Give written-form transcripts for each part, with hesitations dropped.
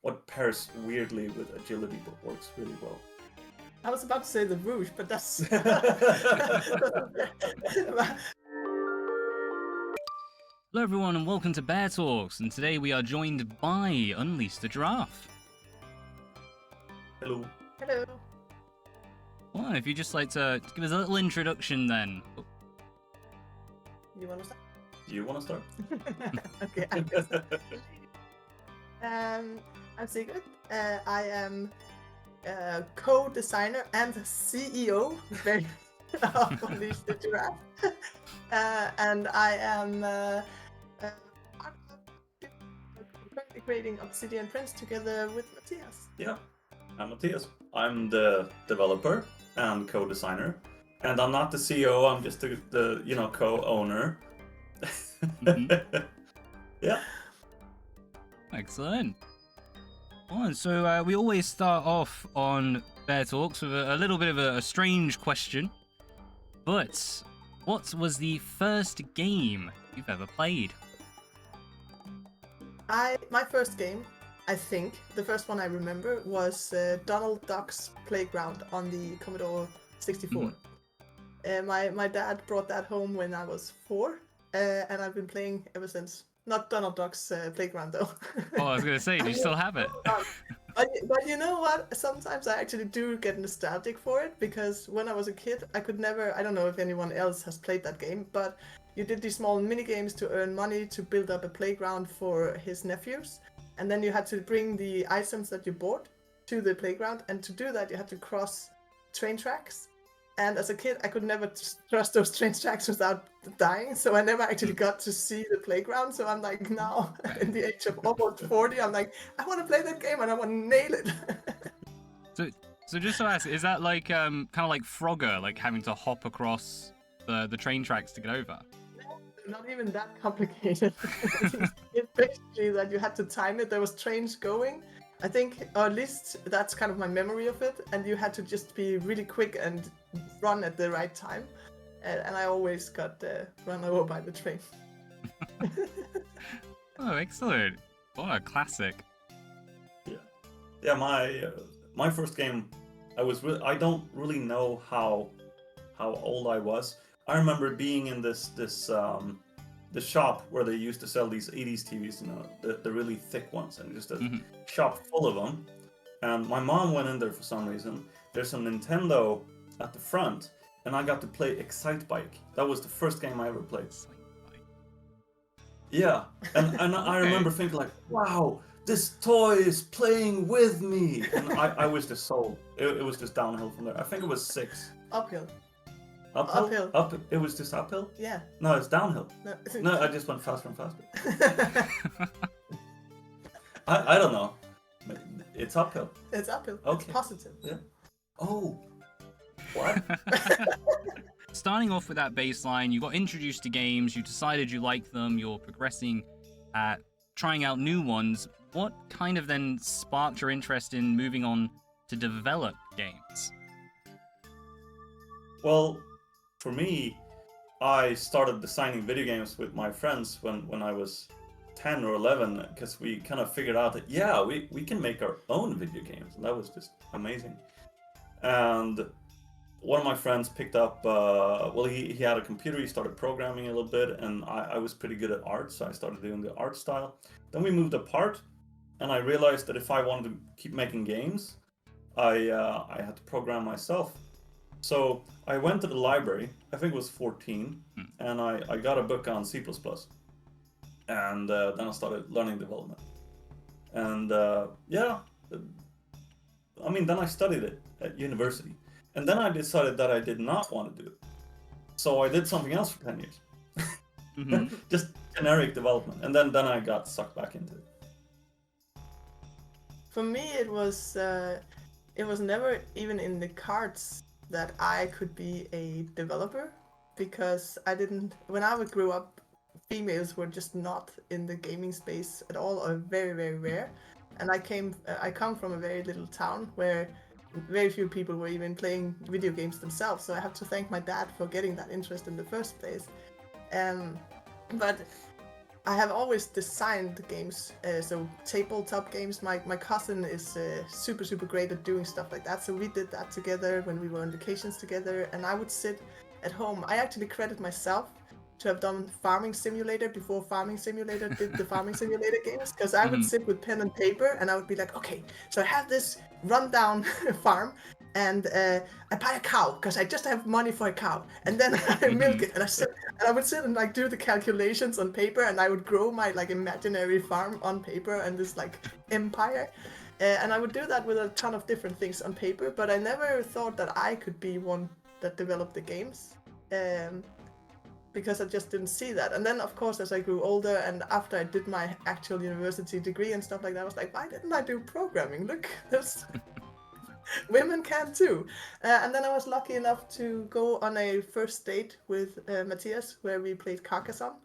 what pairs weirdly with agility but works really well. I was about to say the Rouge, but that's. Hello everyone and welcome to BearTalks, and today we are joined by Unleash the Giraffe. Hello. Hello. Well, if you'd just like to give us a little introduction then. You want to start? Do you want to start? Okay. I'm Sigrid. I am co-designer and CEO of Unleash the Giraffe. And I am currently creating Obsidian Prince together with Matthias. Yeah, I'm Matthias. I'm the developer and co-designer, and I'm not the CEO. I'm just the co-owner. Mm-hmm. Yeah. Excellent. Well, and so we always start off on BearTalks with a little bit of a strange question. But what was the first game you've ever played? My first game, I think, the first one I remember was Donald Duck's Playground on the Commodore 64. My dad brought that home when I was 4, and I've been playing ever since. Not Donald Duck's Playground though. Oh, I was going to say, do you still have it? But you know what? Sometimes I actually do get nostalgic for it, because when I was a kid, I could never, I don't know if anyone else has played that game, but you did these small mini games to earn money to build up a playground for his nephews. And then you had to bring the items that you bought to the playground. And to do that, you had to cross train tracks. And as a kid, I could never cross those train tracks without dying. So I never actually got to see the playground. So I'm like, now, in the age of almost 40, I'm like, I want to play that game and I want to nail it. So just to ask, is that like kind of like Frogger, like having to hop across the train tracks to get over? Not even that complicated. It's basically that you had to time it. There was trains going, I think, or at least that's kind of my memory of it. And you had to just be really quick and run at the right time. And I always got run over by the train. Oh, excellent! What a classic. Yeah. My first game, I don't really know how old I was. I remember being in this the shop where they used to sell these 80s TVs, the really thick ones, and just a shop full of them. And my mom went in there for some reason. There's some Nintendo at the front, and I got to play Excite Bike. That was the first game I ever played. Yeah, and I remember thinking like, wow, this toy is playing with me, and I was just sold. It was just downhill from there. I think it was 6. Uphill. Uphill? It was just uphill? Yeah. No, it's downhill. No, No, I just went faster and faster. I don't know. It's uphill. It's uphill. Okay. It's positive. Yeah. Oh. What? Starting off with that baseline, you got introduced to games, you decided you liked them, you're progressing at trying out new ones. What kind of then sparked your interest in moving on to develop games? Well, for me, I started designing video games with my friends when I was 10 or 11, because we kind of figured out that, yeah, we can make our own video games, and that was just amazing. And one of my friends picked up, he had a computer, he started programming a little bit, and I was pretty good at art, so I started doing the art style. Then we moved apart, and I realized that if I wanted to keep making games, I had to program myself. So I went to the library, I think it was 14, and I got a book on C++. And then I started learning development. And then I studied it at university. And then I decided that I did not want to do it. So I did something else for 10 years. Just generic development. And then I got sucked back into it. For me, it was never even in the cards that I could be a developer, because when I grew up, females were just not in the gaming space at all, or very, very rare. And I come from a very little town where very few people were even playing video games themselves, so I have to thank my dad for getting that interest in the first place. But I have always designed games, so tabletop games. My cousin is super great at doing stuff like that, so we did that together when we were on vacations together. And I would sit at home. I actually credit myself to have done Farming Simulator before Farming Simulator did the Farming Simulator games, because I would sit with pen and paper and I would be like, okay, so I have this rundown farm, and I buy a cow because I just have money for a cow, and then I milk it, and I would sit and like do the calculations on paper, and I would grow my like imaginary farm on paper and this like empire, and I would do that with a ton of different things on paper. But I never thought that I could be one that developed the games, because I just didn't see that. And then of course as I grew older and after I did my actual university degree and stuff like that, I was like, why didn't I do programming? Look, there's women can too. And then I was lucky enough to go on a first date with Matthias, where we played Carcassonne,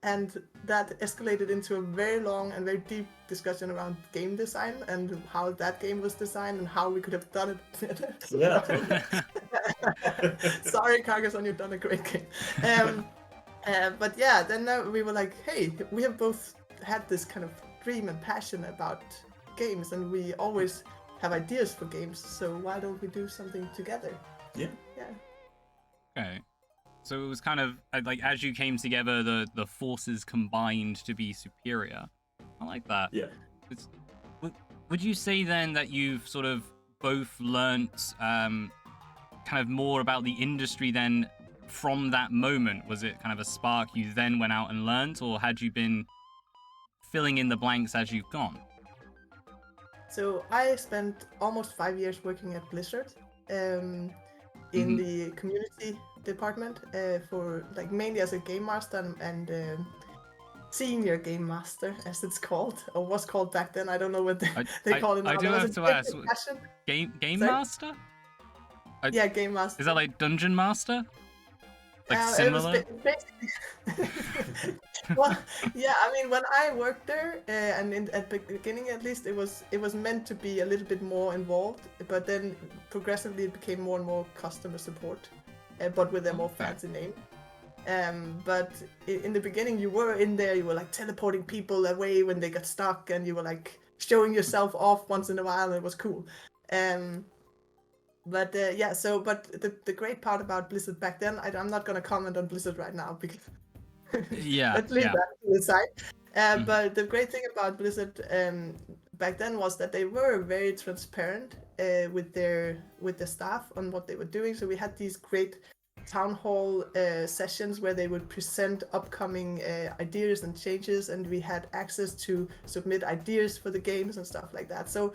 and that escalated into a very long and very deep discussion around game design and how that game was designed and how we could have done it better. Yeah. Sorry, Carcassonne, you've done a great game. But yeah, then we were like, hey, we have both had this kind of dream and passion about games, and we always have ideas for games, so why don't we do something together? Yeah. Okay. So it was kind of like, as you came together, the forces combined to be superior. I like that. Yeah. Would you say then that you've sort of both learnt kind of more about the industry then from that moment? Was it kind of a spark you then went out and learnt, or had you been filling in the blanks as you've gone? So I spent almost 5 years working at Blizzard in the community department for like mainly as a game master and senior game master, as it's called, or was called back then. I don't know what they call it now. I do have to ask, game Sorry? master? Yeah, game master. Is that like dungeon master? Like similar? It was basically... Well, yeah, I mean, when I worked there, and at the beginning at least, it was meant to be a little bit more involved, but then progressively it became more and more customer support, but with a more fancy name. But in the beginning, you were in there, you were like teleporting people away when they got stuck, and you were like showing yourself off once in a while, and it was cool. But yeah, so but the great part about Blizzard back then, I'm not gonna comment on Blizzard right now because yeah, let's leave that to the side. But the great thing about Blizzard back then was that they were very transparent with their staff on what they were doing. So we had these great town hall sessions where they would present upcoming ideas and changes, and we had access to submit ideas for the games and stuff like that. So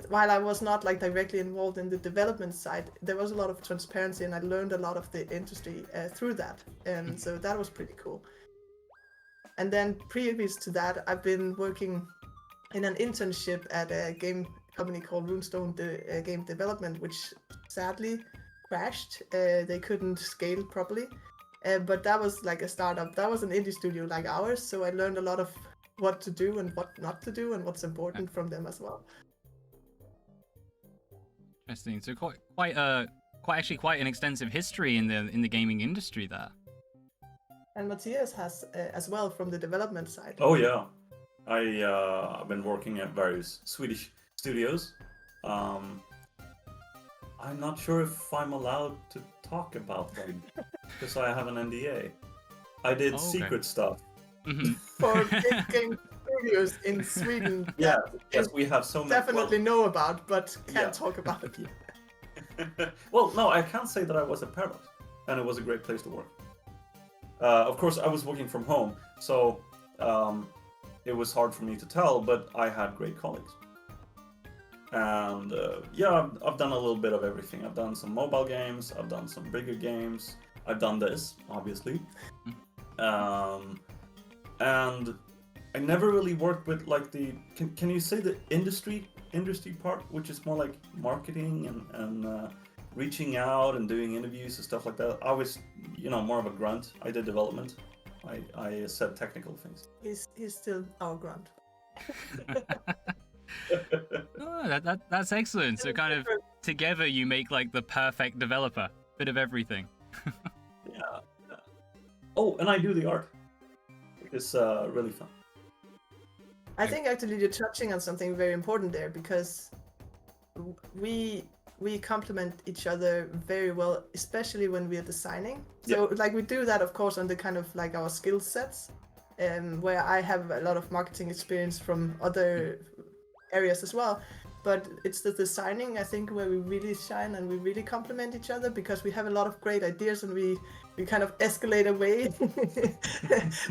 while I was not like directly involved in the development side, there was a lot of transparency, and I learned a lot of the industry through that, and so that was pretty cool. And then previous to that, I've been working in an internship at a game company called Runestone Game Development, which sadly crashed. They couldn't scale properly, but that was like a startup. That was an indie studio like ours, so I learned a lot of what to do and what not to do and what's important from them as well. Interesting. So quite an extensive history in the gaming industry there. And Matthias has as well from the development side. Oh yeah, I've been working at various Swedish studios. I'm not sure if I'm allowed to talk about them because I have an NDA. I did secret stuff. For big game studios in Sweden. Yeah, yes, we have so many. Definitely know about, but can't talk about it. Well, no, I can't say that I was a parent, and it was a great place to work. Of course, I was working from home, so it was hard for me to tell, but I had great colleagues. And yeah, I've done a little bit of everything. I've done some mobile games, I've done some bigger games, I've done this, obviously. And I never really worked with like the, can you say the industry part, which is more like marketing and reaching out and doing interviews and stuff like that. I was, more of a grunt. I did development. I said technical things. He's still our grunt. Oh, that's excellent. So kind of together you make like the perfect developer. Bit of everything. Yeah. Oh, and I do the art. is really fun. I think actually you're touching on something very important there, because we complement each other very well, especially when we're designing. So like we do that, of course, on the kind of like our skill sets, where I have a lot of marketing experience from other areas as well. But it's the designing, I think, where we really shine and we really complement each other, because we have a lot of great ideas and we kind of escalate away.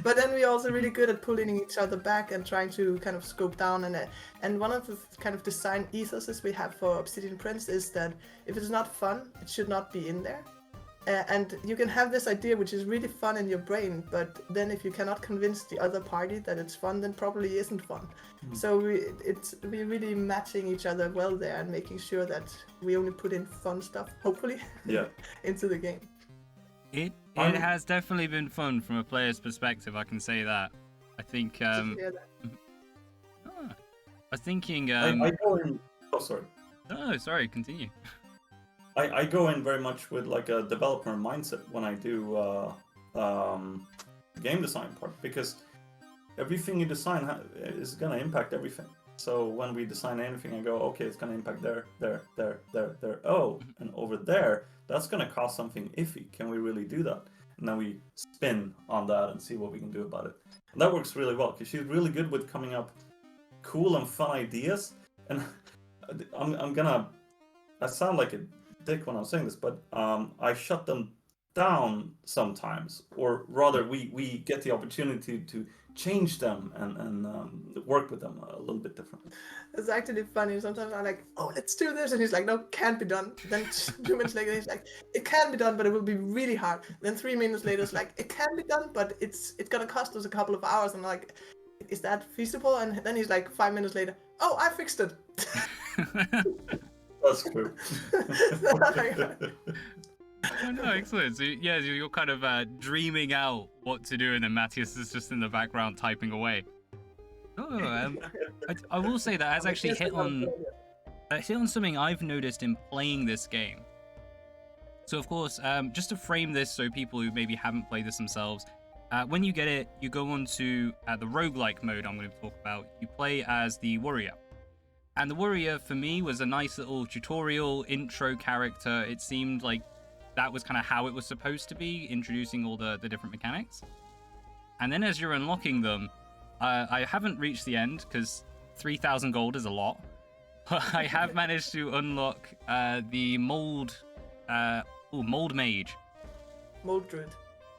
But then we're also really good at pulling each other back and trying to kind of scope down. And one of the kind of design ethoses we have for Obsidian Prince is that if it's not fun, it should not be in there. And you can have this idea which is really fun in your brain, but then if you cannot convince the other party that it's fun, then probably isn't fun. So we're really matching each other well there and making sure that we only put in fun stuff, hopefully, into the game. It has definitely been fun from a player's perspective, I can say that. I think I was thinking I go in. Oh, sorry. No, sorry, continue. I go in very much with like a developer mindset when I do game design part, because everything you design is gonna impact everything. So when we design anything, I go, okay, it's gonna impact there. Oh, and over there, that's gonna cause something iffy. Can we really do that? And then we spin on that and see what we can do about it. And that works really well, because she's really good with coming up cool and fun ideas. And I sound like a dick when I'm saying this, but I shut them down sometimes, or rather we get the opportunity to change them and work with them a little bit different. It's actually funny. Sometimes I'm like, oh, let's do this. And he's like, no, can't be done. Then 2 minutes later, he's like, it can be done, but it will be really hard. Then 3 minutes later, it's like, it can be done, but it's gonna cost us a couple of hours. And I'm like, is that feasible? And then he's like, 5 minutes later, oh, I fixed it. That's true. Oh, no, excellent. So, yeah, you're kind of dreaming out what to do, and then Matthias is just in the background typing away. Oh, I will say that has actually hit on something I've noticed in playing this game. So, of course, just to frame this so people who maybe haven't played this themselves, when you get it, you go on to the roguelike mode I'm going to talk about. You play as the warrior. And the warrior, for me, was a nice little tutorial intro character. It seemed like that was kind of how it was supposed to be, introducing all the different mechanics. And then as you're unlocking them, I haven't reached the end, because 3,000 gold is a lot. But I have managed to unlock the mold mage. Mold druid.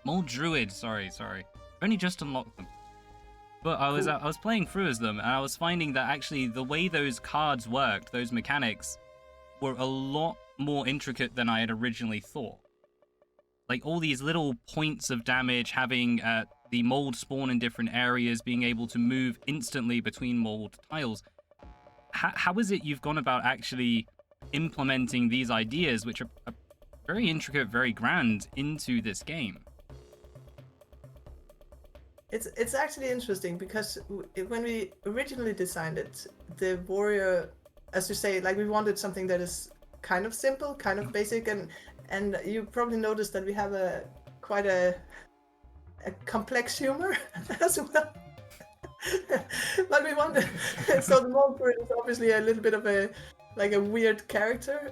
Mold druid, sorry. I've only just unlocked them. But I was playing through as them, and I was finding that actually the way those cards worked, those mechanics, were a lot more intricate than I had originally thought. Like all these little points of damage, having the mold spawn in different areas, being able to move instantly between mold tiles. How is it you've gone about actually implementing these ideas, which are very intricate, very grand, into this game? It's actually interesting, because when we originally designed it, the warrior, as you say, like we wanted something that is kind of simple, kind of basic, and you probably noticed that we have quite a complex humor as well. But we wanted, so the mold druid is obviously a little bit of a weird character.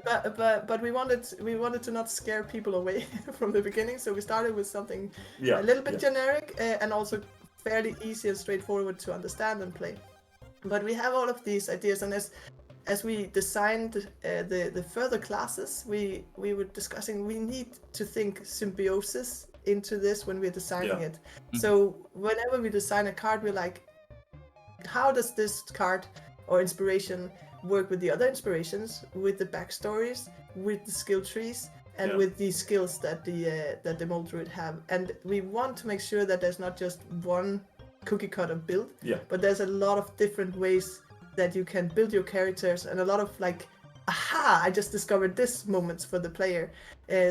But we wanted to not scare people away from the beginning, so we started with something a little bit generic and also fairly easy and straightforward to understand and play. But we have all of these ideas, and as we designed the further classes, we were discussing we need to think symbiosis into this when we're designing it. So whenever we design a card, we're like, how does this card or inspiration work with the other inspirations, with the backstories, with the skill trees, and with the skills that the mold druid have? And we want to make sure that there's not just one cookie cutter build, but there's a lot of different ways that you can build your characters, and a lot of like, aha, I just discovered this moments for the player.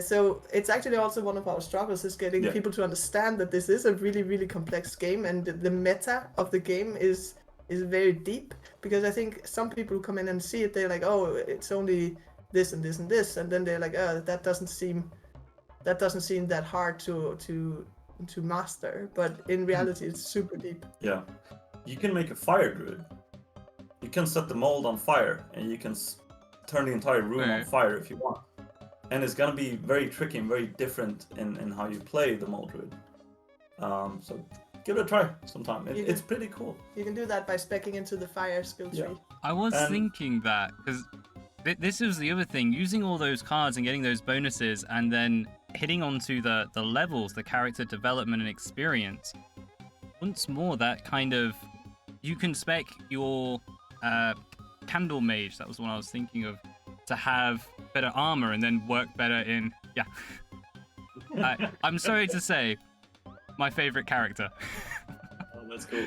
So it's actually also one of our struggles, is getting people to understand that this is a really, really complex game, and the meta of the game is very deep, because I think some people who come in and see it, they're like, oh, it's only this and this and this, and then they're like, oh, that doesn't seem that hard to to master, but in reality it's super deep. Yeah. You can make a fire druid. You can set the mold on fire, and you can turn the entire room on Right. fire if you want. And it's gonna be very tricky and very different in how you play the mold druid. So give it a try sometime. It's pretty cool. You can do that by speccing into the fire skill tree. Yeah. I was And- thinking that because this was the other thing, using all those cards and getting those bonuses and then hitting onto the levels, the character development and experience. Once more, that kind of, you can spec your candle mage, that was the one I was thinking of, to have better armor and then work better in, yeah. I'm sorry to say, my favorite character. Oh, that's cool.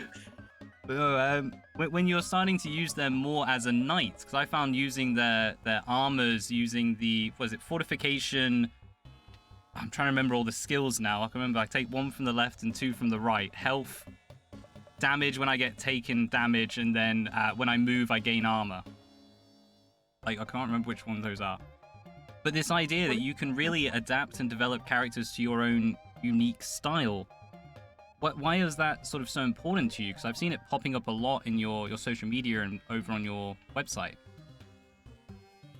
When you're starting to use them more as a knight, because I found using their armors, using the, what is it, fortification, I'm trying to remember all the skills now. I can remember I take 1 from the left and 2 from the right. Health, damage when I get taken damage, and then when I move I gain armor. Like, I can't remember which one those are. But this idea that you can really adapt and develop characters to your own unique style. Why is that sort of so important to you? Because I've seen it popping up a lot in your social media and over on your website.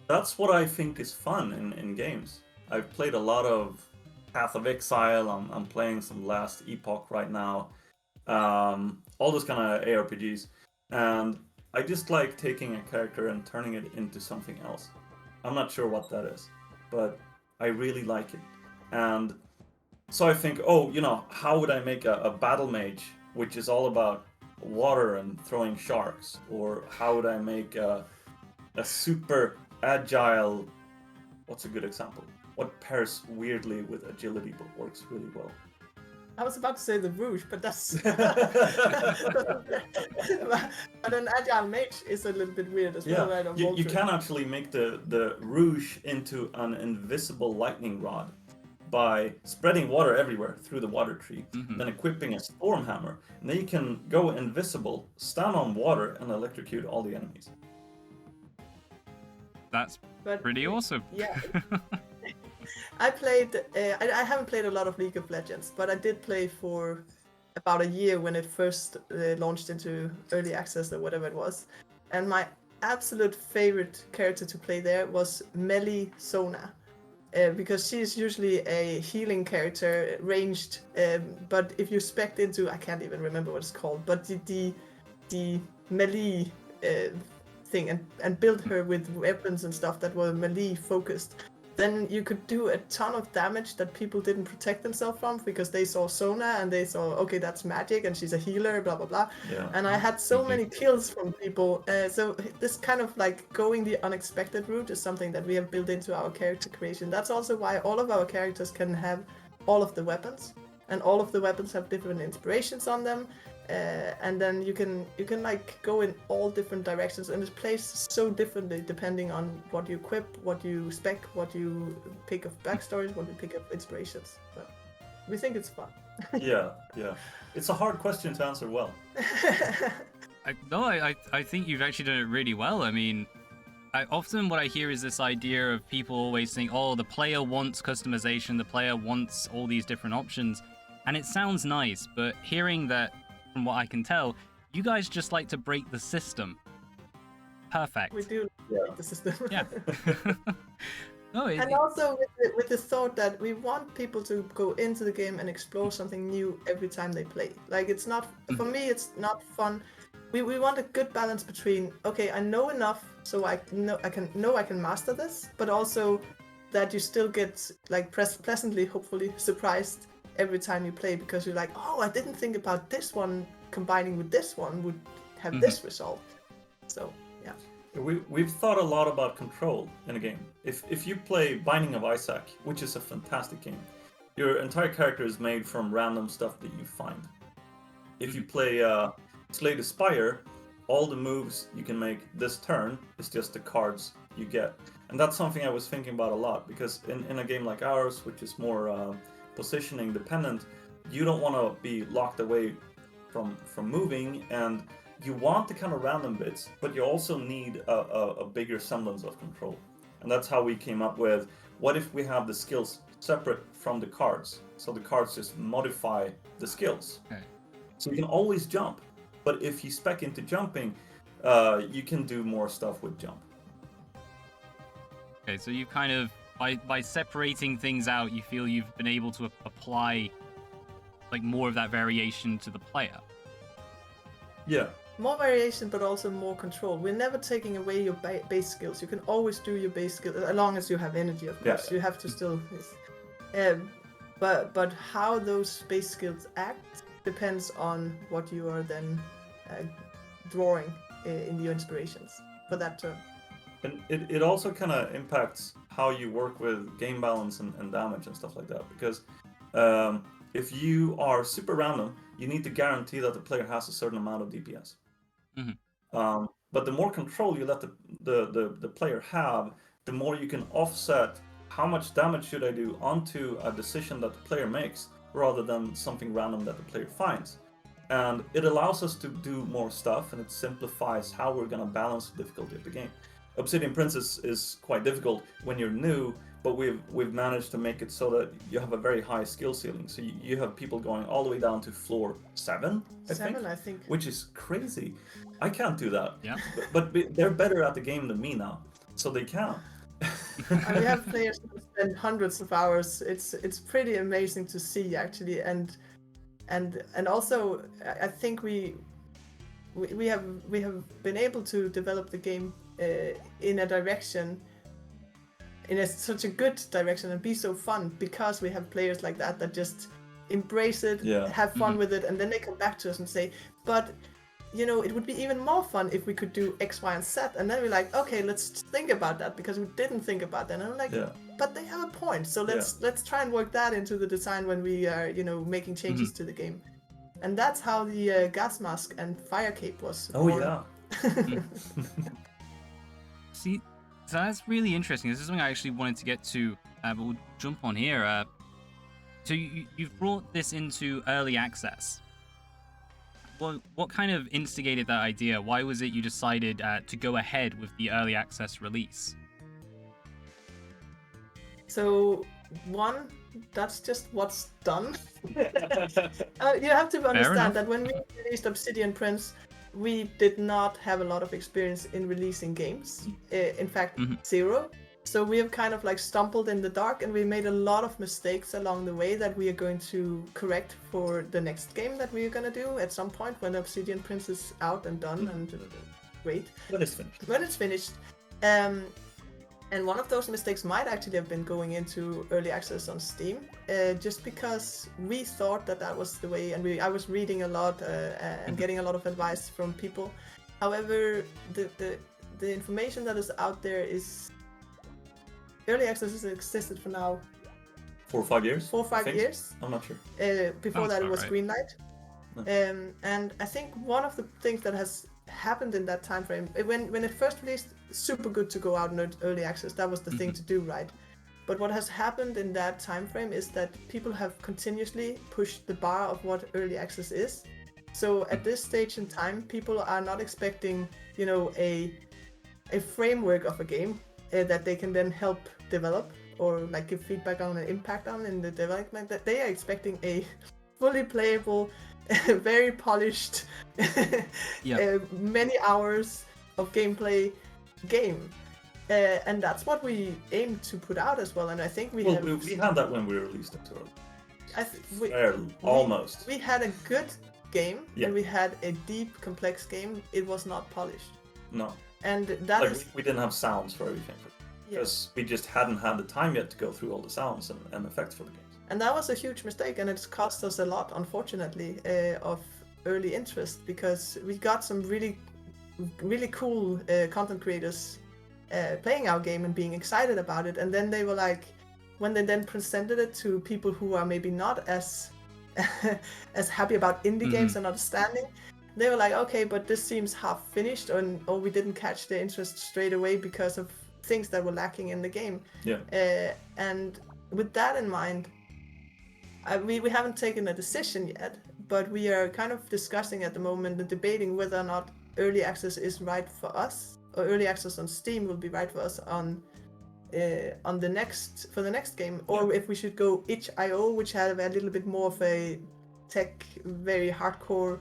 That's what I think is fun in games. I've played a lot of Path of Exile. I'm playing some Last Epoch right now. All those kind of ARPGs. And I just like taking a character and turning it into something else. I'm not sure what that is, but I really like it. And so I think, oh, how would I make a battle mage, which is all about water and throwing sharks? Or how would I make a super agile, what's a good example? What pairs weirdly with agility but works really well? I was about to say the Rouge, but that's... but an agile mage is a little bit weird as well, right? Yeah, you can actually make the Rouge into an invisible lightning rod by spreading water everywhere through the water tree, then equipping a storm hammer, and then you can go invisible, stand on water, and electrocute all the enemies. That's pretty awesome. Yeah. I played. I haven't played a lot of League of Legends, but I did play for about a year when it first launched into early access or whatever it was. And my absolute favorite character to play there was Melee Sona. Because she's usually a healing character, ranged, but if you spec into, I can't even remember what it's called, but the melee thing and build her with weapons and stuff that were melee focused, then you could do a ton of damage that people didn't protect themselves from because they saw Sona and they saw, okay, that's magic and she's a healer, blah, blah, blah. Yeah. And I had so many kills from people. So this kind of like going the unexpected route is something that we have built into our character creation. That's also why all of our characters can have all of the weapons, and all of the weapons have different inspirations on them. And then you can like go in all different directions, and it plays so differently depending on what you equip, what you spec, what you pick of backstories, what you pick up inspirations. So we think it's fun. Yeah. It's a hard question to answer well. I think you've actually done it really well. I mean, often what I hear is this idea of people always saying, oh, the player wants customization, the player wants all these different options. And it sounds nice, but hearing that, from what I can tell, you guys just like to break the system. Perfect. We do like the system. Yeah. And also with the thought that we want people to go into the game and explore something new every time they play. Like, it's not, for me, it's not fun. We want a good balance between, okay, I know enough so I can master this, but also that you still get like pleasantly, hopefully, surprised every time you play, because you're like, oh, I didn't think about this one combining with this one would have this result. So yeah. We've thought a lot about control in a game. If you play Binding of Isaac, which is a fantastic game, your entire character is made from random stuff that you find. If you play Slay the Spire, all the moves you can make this turn is just the cards you get. And that's something I was thinking about a lot, because in a game like ours, which is more positioning dependent, you don't want to be locked away from moving, and you want the kind of random bits, but you also need a bigger semblance of control. And that's how we came up with, what if we have the skills separate from the cards. So the cards just modify the skills. Okay. So you can always jump. But if you spec into jumping, you can do more stuff with jump. Okay, so you kind of, by separating things out, you feel you've been able to apply like more of that variation to the player. Yeah. More variation, but also more control. We're never taking away your base skills. You can always do your base skills, as long as you have energy, of course. Yeah. You have to still... But how those base skills act depends on what you are then drawing in your inspirations for that turn. And it also kind of impacts how you work with game balance and damage and stuff like that. Because if you are super random, you need to guarantee that the player has a certain amount of DPS. Mm-hmm. But the more control you let the player have, the more you can offset how much damage should I do onto a decision that the player makes, rather than something random that the player finds. And it allows us to do more stuff, and it simplifies how we're going to balance the difficulty of the game. Obsidian Prince is quite difficult when you're new, but we've managed to make it so that you have a very high skill ceiling. So you have people going all the way down to floor 7, I think. Which is crazy. I can't do that. Yeah. But they're better at the game than me now, so they can. And we have players who spend hundreds of hours. It's pretty amazing to see, actually, and also I think we have been able to develop the game in a direction, such a good direction, and be so fun because we have players like that just embrace it, have fun with it, and then they come back to us and say, but it would be even more fun if we could do X, Y, and Z. And then we're like, okay, let's think about that, because we didn't think about that. And I'm like, but they have a point. So let's try and work that into the design when we are, making changes to the game. And that's how the gas mask and fire cape was born. See, so that's really interesting. This is something I actually wanted to get to, but we'll jump on here. So you've brought this into early access. Well, what kind of instigated that idea? Why was it you decided to go ahead with the early access release? So, one, that's just what's done. You have to understand that when we released Obsidian Prince, we did not have a lot of experience in releasing games. In fact, zero. So we have kind of like stumbled in the dark, and we made a lot of mistakes along the way that we are going to correct for the next game that we are going to do at some point when Obsidian Prince is out and done and great. When it's finished. When it's finished. And one of those mistakes might actually have been going into early access on Steam, just because we thought that was the way, and I was reading a lot and getting a lot of advice from people. However, the information that is out there is early access has existed for now 4 or 5 years. 4 or 5 years. I'm not sure. Before that, it was right. Greenlight. No. And I think one of the things that has happened in that time frame, when it first released, super good to go out in early access. That was the thing to do, right? But what has happened in that time frame is that people have continuously pushed the bar of what early access is. So at this stage in time, people are not expecting, a framework of a game that they can then help develop or like give feedback on and impact on in the development. That they are expecting a fully playable, very polished, many hours of gameplay game. And that's what we aim to put out as well. And I think we had that when we released it too. Almost. We had a good game, and we had a deep, complex game. It was not polished. No. And that we didn't have sounds for everything, because we just hadn't had the time yet to go through all the sounds and effects for the games. And that was a huge mistake, and it's cost us a lot, unfortunately, of early interest, because we got some really, really cool content creators playing our game and being excited about it, and then they were like, when they then presented it to people who are maybe not as as happy about indie games and understanding, they were like, okay, but this seems half finished, or we didn't catch the interest straight away because of things that were lacking in the game. And with that in mind, we haven't taken a decision yet, but we are kind of discussing at the moment and debating whether or not early access is right for us, or early access on Steam will be right for us on on the next game, or if we should go itch.io, which had a little bit more of a tech, very hardcore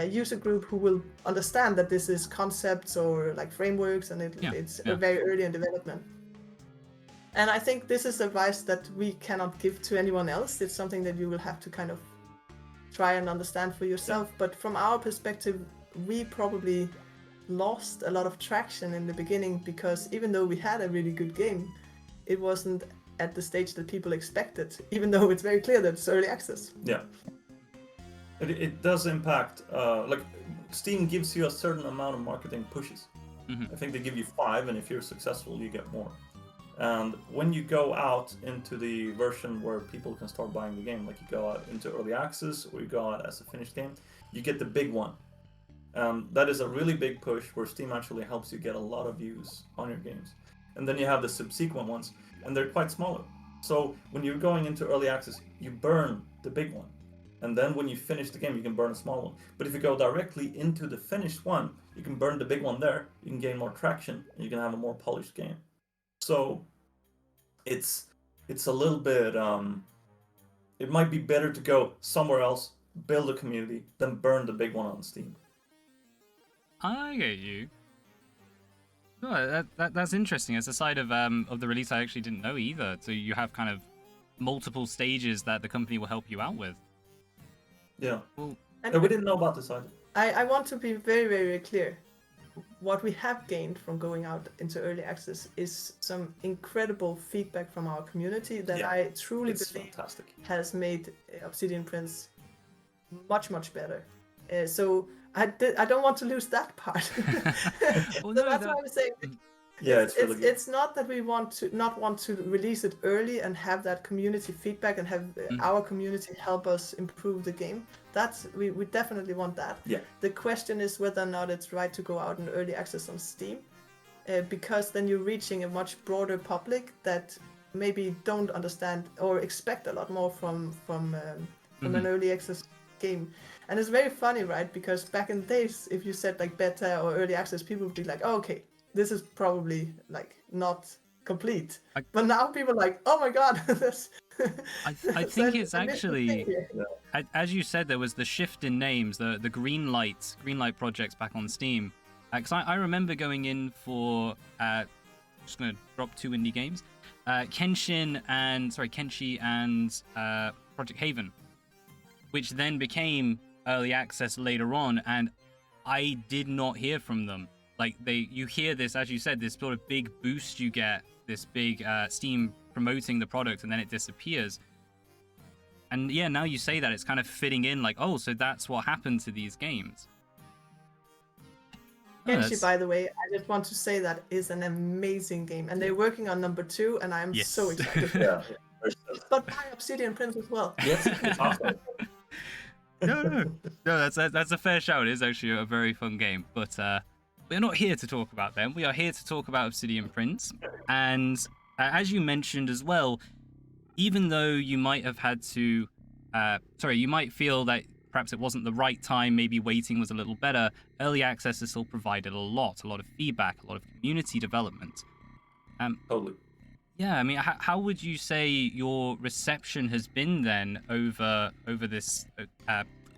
user group who will understand that this is concepts or like frameworks, and it's very early in development. And I think this is advice that we cannot give to anyone else. It's something that you will have to kind of try and understand for yourself. But from our perspective, we probably lost a lot of traction in the beginning, because even though we had a really good game, it wasn't at the stage that people expected, even though it's very clear that it's early access. Yeah. It does impact, like Steam gives you a certain amount of marketing pushes. I think they give you 5, and if you're successful, you get more. And when you go out into the version where people can start buying the game, like you go out into early access or you go out as a finished game, you get the big one. That is a really big push where Steam actually helps you get a lot of views on your games. And then you have the subsequent ones, and they're quite smaller. So when you're going into early access, you burn the big one. And then when you finish the game, you can burn a small one. But if you go directly into the finished one, you can burn the big one there, you can gain more traction, and you can have a more polished game. So it's a little bit, it might be better to go somewhere else, build a community, than burn the big one on Steam. I get you. No, that's interesting. It's a side of the release I actually didn't know either. So you have kind of multiple stages that the company will help you out with. Yeah. Well, we didn't know about this either. I want to be very, very clear. What we have gained from going out into early access is some incredible feedback from our community that I truly believe has made Obsidian Prince much, much better. So I don't want to lose that part. Well, so that's why I'm saying. Yeah, it's really good. It's not that we want to release it early and have that community feedback and have our community help us improve the game. That's we definitely want that. Yeah. The question is whether or not it's right to go out in early access on Steam, because then you're reaching a much broader public that maybe don't understand or expect a lot more from an early access game. And it's very funny, right? Because back in the days, if you said like beta or early access, people would be like, oh, okay, this is probably like not complete. But now people are like, oh my god, I think it's actually, as you said, there was the shift in names, the green light projects back on Steam. Because I remember going in for, just gonna drop 2 indie games, Kenshi and Project Haven, which then became early access later on, and I did not hear from them. Like you hear this, as you said, this sort of big boost you get, this big Steam promoting the product, and then it disappears. And yeah, now you say that, it's kind of fitting in, like, oh, so that's what happened to these games. Kenshi, by the way, I just want to say that is an amazing game, and they're working on number 2, and I'm so excited. Yeah. But buy Obsidian Prince as well. Yes, awesome. No, that's a fair shout. It is actually a very fun game, but we're not here to talk about them. We are here to talk about Obsidian Prince. And as you mentioned as well, even though you might have had to, you might feel that perhaps it wasn't the right time, maybe waiting was a little better, early access has still provided a lot of feedback, a lot of community development. Totally. Yeah, I mean, how would you say your reception has been then over this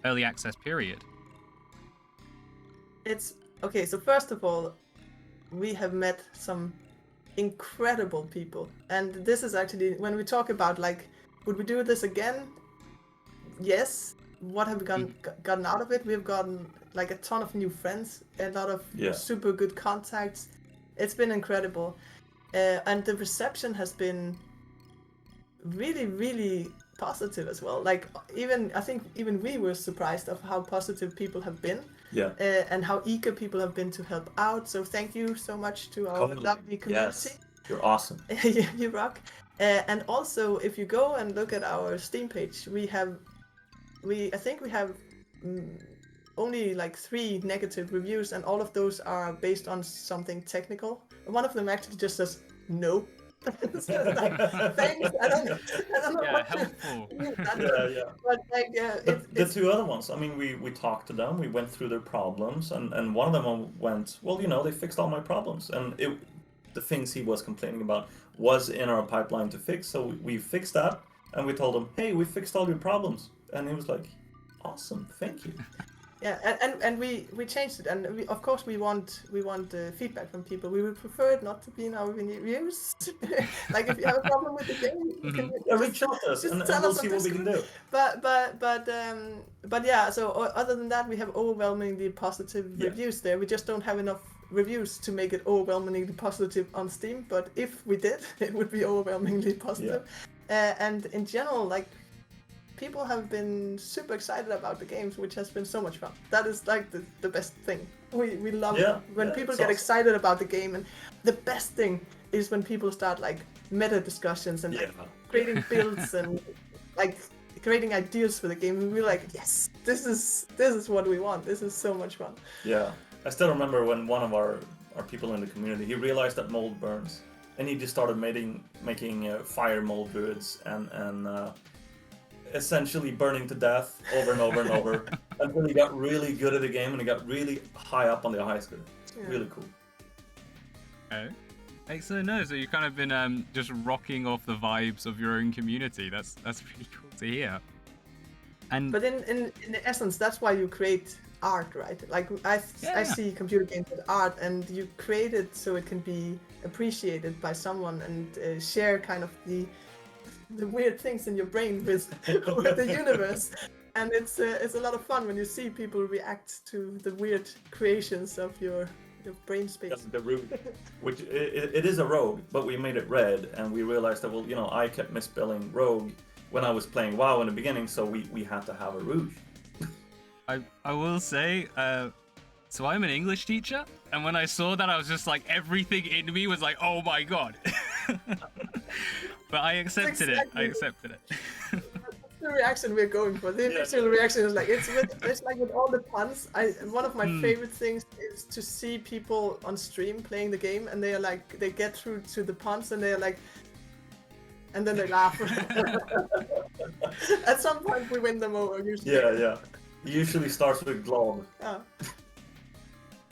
early access period? It's okay. So first of all, we have met some incredible people, and this is actually when we talk about like, would we do this again? Yes. What have we gotten out of it? We've gotten like a ton of new friends, a lot of super good contacts. It's been incredible. And the reception has been really, really positive as well. Like I think even we were surprised of how positive people have been. Yeah. And how eager people have been to help out. So thank you so much to our lovely community. Yes, you're awesome. You rock. And also, if you go and look at our Steam page, I think we have only like 3 negative reviews, and all of those are based on something technical. One of them actually just says no. So like, thanks. I don't know. Yeah, helpful. But like, the 2 other ones, I mean, we talked to them, we went through their problems, and one of them went, well, they fixed all my problems, and the things he was complaining about was in our pipeline to fix. So we fixed that, and we told him, hey, we fixed all your problems. And he was like, awesome, thank you. Yeah, and we changed it, and of course we want feedback from people. We would prefer it not to be in our reviews. Like if you have a problem with the game, you can Reach out to us, and tell we'll us see on what we can Discord. do. But yeah. So other than that, we have overwhelmingly positive reviews there. We just don't have enough reviews to make it overwhelmingly positive on Steam. But if we did, it would be overwhelmingly positive. And in general, like, people have been super excited about the games, which has been so much fun. That is like the best thing. We love it when people get excited about the game, and the best thing is when people start like meta discussions and like, creating builds and like creating ideas for the game. And we're like, yes, this is what we want. This is so much fun. Yeah, I still remember when one of our people in the community, he realized that mold burns, and he just started making fire mold druids and essentially burning to death over and over and over until he got really good at the game and he got really high up on the high score. Really cool. Okay. Excellent. No, so you've kind of been just rocking off the vibes of your own community. That's really cool to hear. But in the essence, that's why you create art, right? Like I see computer games as art, and you create it so it can be appreciated by someone and share kind of the weird things in your brain with the universe, and it's a lot of fun when you see people react to the weird creations of your brain space. That's the root, which it is a rogue, but we made it red, and we realized that, well, you know, I kept misspelling rogue when I was playing WoW in the beginning, so we had to have a rouge. I will say, so I'm an English teacher, and when I saw that, I was just like, everything in me was like, oh my god. But I accepted it. I accepted it. That's the reaction we're going for. The initial reaction is like it's like with all the puns. One of my favorite things is to see people on stream playing the game, and they are like, they get through to the puns, and they are like, and then they laugh. At some point, we win them over. Usually. Yeah. It usually starts with glob.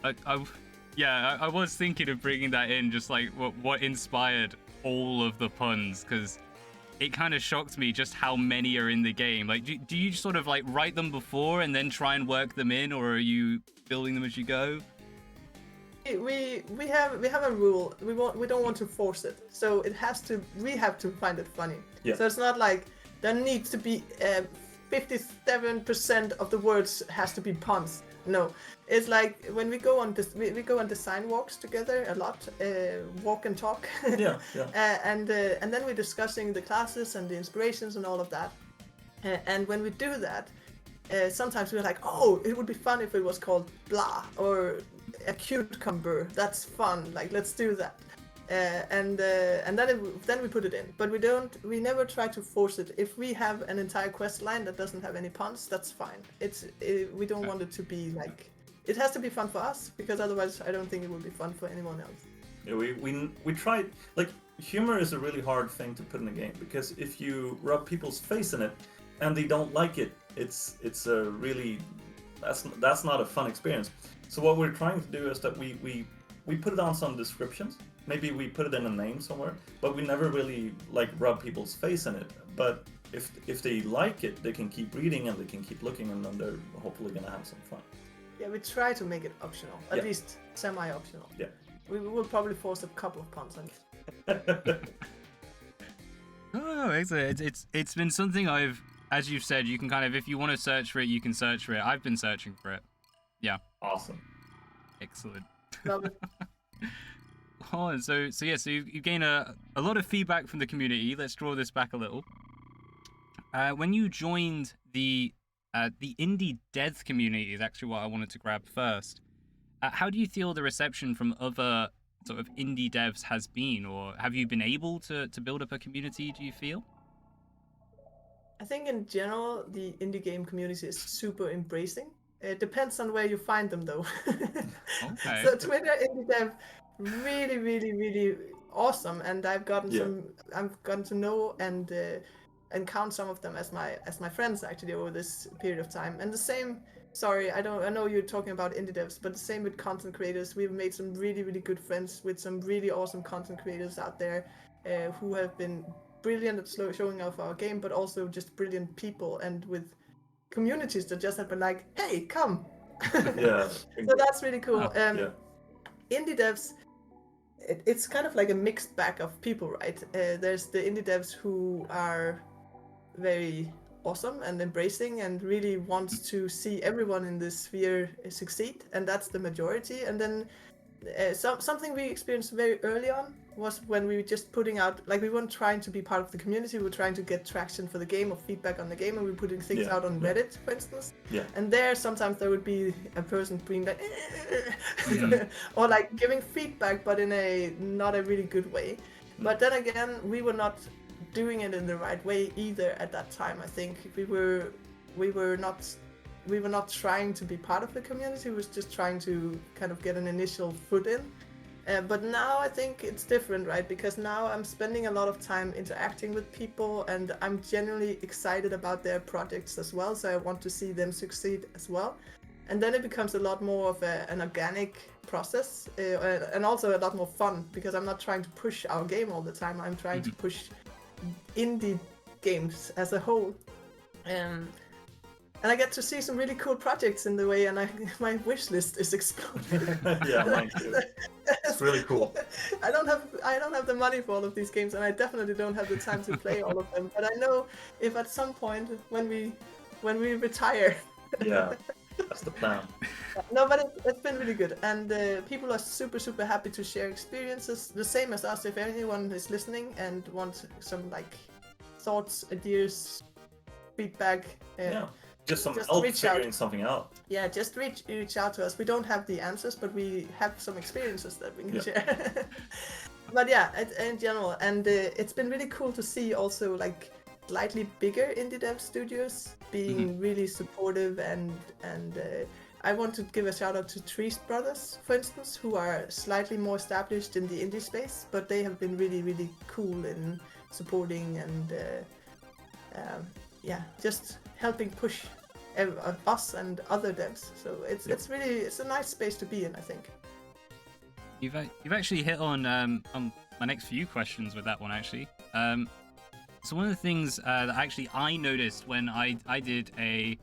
I was thinking of bringing that in, just like what inspired all of the puns, because it kind of shocked me just how many are in the game. Like, do you sort of like write them before and then try and work them in, or are you building them as you go? We have a rule. We don't want to force it, so we have to find it funny. Yeah. So it's not like there needs to be 57% of the words has to be puns. No, it's like when we go on design walks together a lot, walk and talk. Yeah. And then we're discussing the classes and the inspirations and all of that. And when we do that, sometimes we're like, oh, it would be fun if it was called blah or a cucumber. That's fun. Like, let's do that. And then we put it in, but we never try to force it. If we have an entire quest line that doesn't have any puns, that's fine. We don't want it to be like, it has to be fun for us, because otherwise I don't think it would be fun for anyone else. Yeah, we tried, like, humor is a really hard thing to put in a game, because if you rub people's face in it and they don't like it, it's a really, that's not a fun experience. So what we're trying to do is that we put it on some descriptions. Maybe we put it in a name somewhere, but we never really like rub people's face in it. But if they like it, they can keep reading and they can keep looking, and then they're hopefully gonna have some fun. Yeah, we try to make it optional, at least semi-optional. Yeah. We will probably force a couple of puns on it. Oh, excellent. It's been something as you've said, you can kind of, if you want to search for it, you can search for it. I've been searching for it. Yeah. Awesome. Excellent. Love it. Oh, so you gain a lot of feedback from the community. Let's draw this back a little. When you joined the indie dev community is actually what I wanted to grab first. How do you feel the reception from other sort of indie devs has been, or have you been able to build up a community, do you feel? I think in general, the indie game community is super embracing. It depends on where you find them, though. Okay. So Twitter indie dev, really, really, really awesome, and I've gotten to know and count some of them as my friends actually over this period of time. And the same sorry, I know you're talking about indie devs, but the same with content creators. We've made some really, really good friends with some really awesome content creators out there who have been brilliant at showing off our game, but also just brilliant people, and with communities that just have been like, hey, come. Yeah. So that's really cool. Huh. Indie devs, it's kind of like a mixed bag of people, right? There's the indie devs who are very awesome and embracing and really wants to see everyone in this sphere succeed, and that's the majority. And then something we experienced very early on was when we were just putting out, like, we weren't trying to be part of the community, we were trying to get traction for the game or feedback on the game, and we were putting things out on Reddit, for instance. Yeah. And there sometimes there would be a person being like or like giving feedback, but in a not a really good way. But then again, we were not doing it in the right way either at that time. I think we were not trying to be part of the community. We was just trying to kind of get an initial foot in. But now I think it's different, right? Because now I'm spending a lot of time interacting with people, and I'm genuinely excited about their projects as well. So I want to see them succeed as well. And then it becomes a lot more of an organic process, and also a lot more fun, because I'm not trying to push our game all the time. I'm trying to push indie games as a whole. And I get to see some really cool projects in the way, and my wish list is exploding. Yeah, mine too. It's really cool. I don't have the money for all of these games, and I definitely don't have the time to play all of them. But I know if at some point when we retire. Yeah, that's the plan. No, but it's been really good, and people are super happy to share experiences, the same as us. If anyone is listening and wants some like thoughts, ideas, feedback, just some just help reach figuring out. something out. Yeah, just reach out to us. We don't have the answers, but we have some experiences that we can share. But yeah, in general, and it's been really cool to see also like slightly bigger indie dev studios being really supportive, and I want to give a shout out to Trees Brothers, for instance, who are slightly more established in the indie space, but they have been really cool in supporting and just helping push us and other devs. So it's a nice space to be in, I think. You've actually hit on my next few questions with that one, actually. So one of the things that actually I noticed when I did a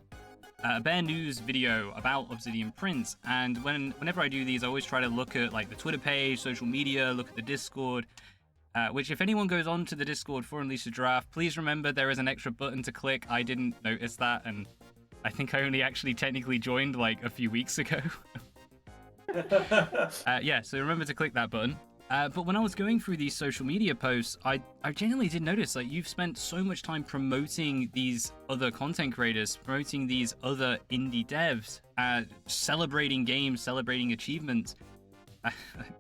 Bear News video about Obsidian Prince, and whenever I do these, I always try to look at like the Twitter page, social media, look at the Discord. Which, if anyone goes on to the Discord for Unleash the Giraffe, please remember there is an extra button to click. I didn't notice that, and I think I only actually technically joined like a few weeks ago. So remember to click that button. But when I was going through these social media posts, I genuinely did notice like you've spent so much time promoting these other content creators, promoting these other indie devs, celebrating games, celebrating achievements. I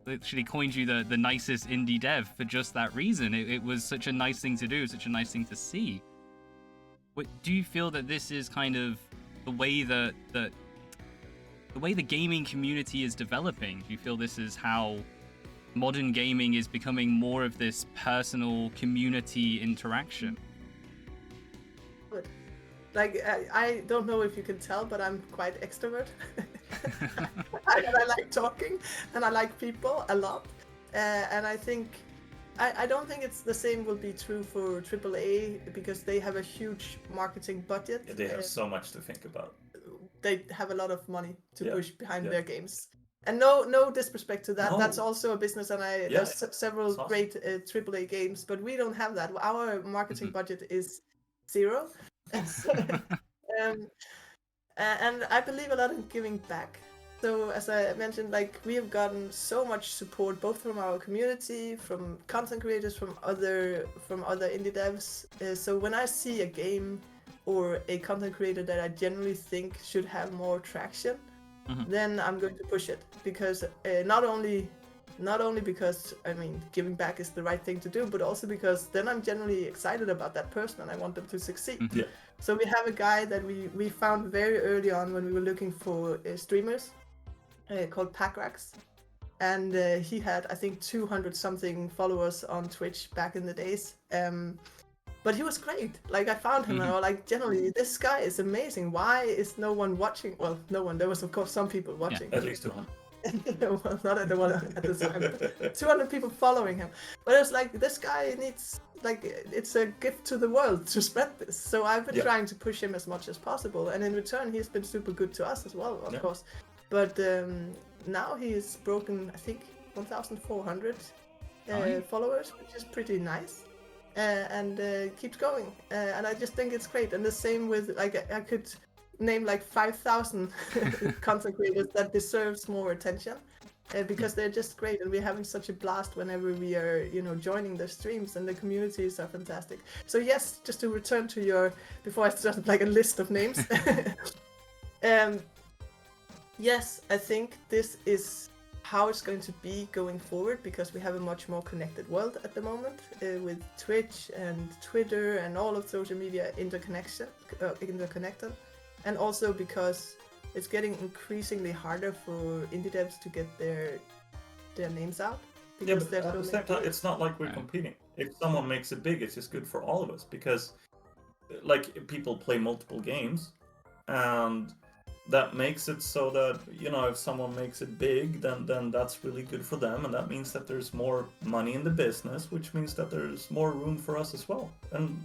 literally coined you the nicest indie dev for just that reason. It was such a nice thing to do, such a nice thing to see. Do you feel that this is kind of the way the gaming community is developing? Do you feel this is how modern gaming is becoming more of this personal community interaction? Good. Like, I don't know if you can tell, but I'm quite extrovert. I like talking, and I like people a lot. And I think, I don't think it's the same will be true for AAA, because they have a huge marketing budget. Yeah, they have so much to think about. They have a lot of money to push behind their games. And no disrespect to that. No. That's also a business, and there's several great AAA games, but we don't have that. Our marketing budget is 0. And I believe a lot in giving back. So as I mentioned, like, we have gotten so much support both from our community, from content creators, from other indie devs. So when I see a game or a content creator that I generally think should have more traction, then I'm going to push it, because not only because, I mean, giving back is the right thing to do, but also because then I'm generally excited about that person and I want them to succeed. Yeah. So we have a guy that we found very early on when we were looking for streamers called Packrax, and he had, I think, 200 something followers on Twitch back in the days. But he was great. Like I found him and I was like, generally, this guy is amazing. Why is no one watching? Well, no one. There was of course some people watching. At least 200. Well, not at the one at the time. But 200 people following him. But it's like this guy needs, like, it's a gift to the world to spread this. So I've been trying to push him as much as possible, and in return, he's been super good to us as well, of course. But now he's broken, I think, 1,400 followers, which is pretty nice. And keeps going. And I just think it's great. And the same with, like, I could name like 5,000 content creators that deserves more attention because they're just great, and we're having such a blast whenever we are, joining the streams, and the communities are fantastic. So yes, just to return to your, before I started like a list of names. Yes, I think this is how it's going to be going forward, because we have a much more connected world at the moment with Twitch and Twitter and all of social media interconnected. And also because it's getting increasingly harder for indie devs to get their names out. Yeah, but at the same time, it's not like we're competing. If someone makes it big, it's just good for all of us, because like people play multiple games, and that makes it so that, if someone makes it big, then that's really good for them, and that means that there's more money in the business, which means that there's more room for us as well. And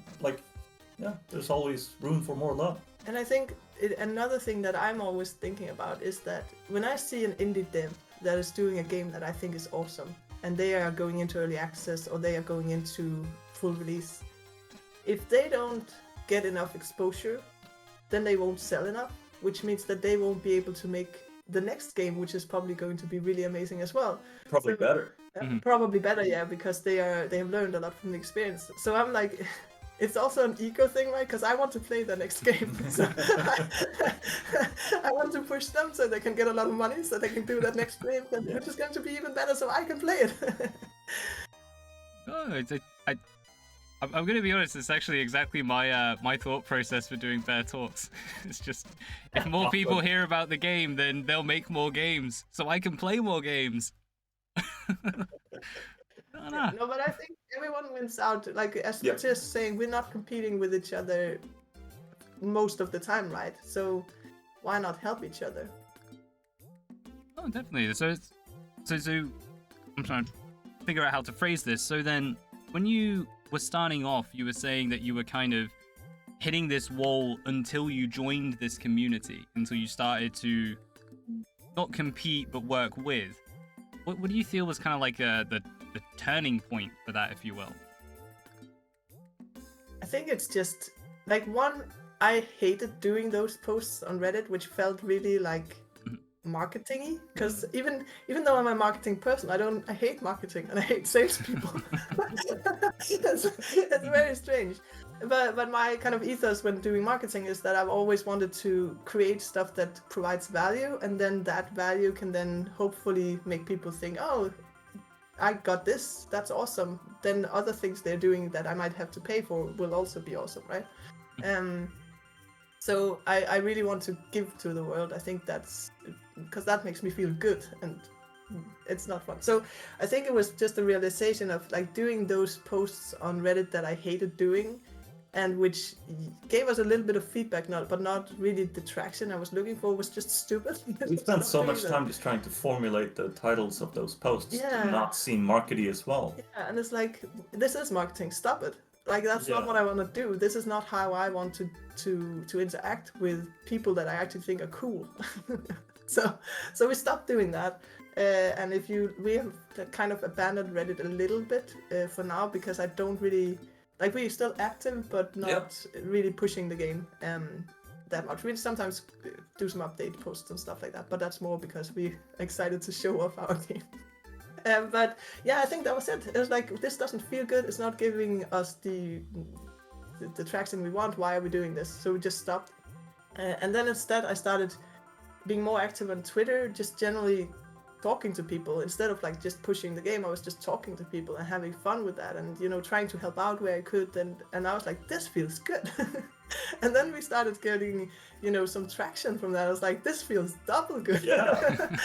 there's always room for more love. And I think another thing that I'm always thinking about is that when I see an indie dev that is doing a game that I think is awesome, and they are going into early access or they are going into full release, if they don't get enough exposure, then they won't sell enough, which means that they won't be able to make the next game, which is probably going to be really amazing as well. Probably better. Probably better, yeah, because they have learned a lot from the experience. So I'm like, it's also an ego thing, right? Because I want to play the next game. So I want to push them so they can get a lot of money, so they can do that next game, which is going to be even better, so I can play it. I'm going to be honest, it's actually exactly my thought process for doing BearTalks. It's just, if more people hear about the game, then they'll make more games, so I can play more games. No, but I think everyone wins out. Like, as we're just saying, we're not competing with each other most of the time, right? So why not help each other? Oh, definitely. So I'm trying to figure out how to phrase this. So then, when you were starting off, you were saying that you were kind of hitting this wall until you joined this community, until you started to not compete but work with. What do you feel was kind of like the turning point for that, if you will? I think it's just like, one, I hated doing those posts on Reddit, which felt really like marketing-y, because even though I'm a marketing person, I hate marketing and I hate salespeople. it's very strange. But my kind of ethos when doing marketing is that I've always wanted to create stuff that provides value, and then that value can then hopefully make people think, oh, I got this, that's awesome. Then other things they're doing that I might have to pay for will also be awesome, right? So I really want to give to the world. I think that's because that makes me feel good, and it's not fun. So I think it was just a realization of like doing those posts on Reddit that I hated doing, and which gave us a little bit of feedback, but not really the traction I was looking for, was just stupid. We spent so much time just trying to formulate the titles of those posts to not seem markety as well. Yeah, and it's like, this is marketing, stop it. Like, that's not what I want to do. This is not how I want to interact with people that I actually think are cool. So we stopped doing that. And we have kind of abandoned Reddit a little bit for now, because I don't really, like, we're still active, but not really pushing the game that much. We sometimes do some update posts and stuff like that, but that's more because we're excited to show off our game. But yeah, I think that was it. It was like, this doesn't feel good. It's not giving us the traction we want. Why are we doing this? So we just stopped. And then instead, I started being more active on Twitter, just generally talking to people. Instead of like just pushing the game, I was just talking to people and having fun with that, and trying to help out where I could. And I was like, this feels good. And then we started getting some traction from that. I was like, this feels double good. Yeah.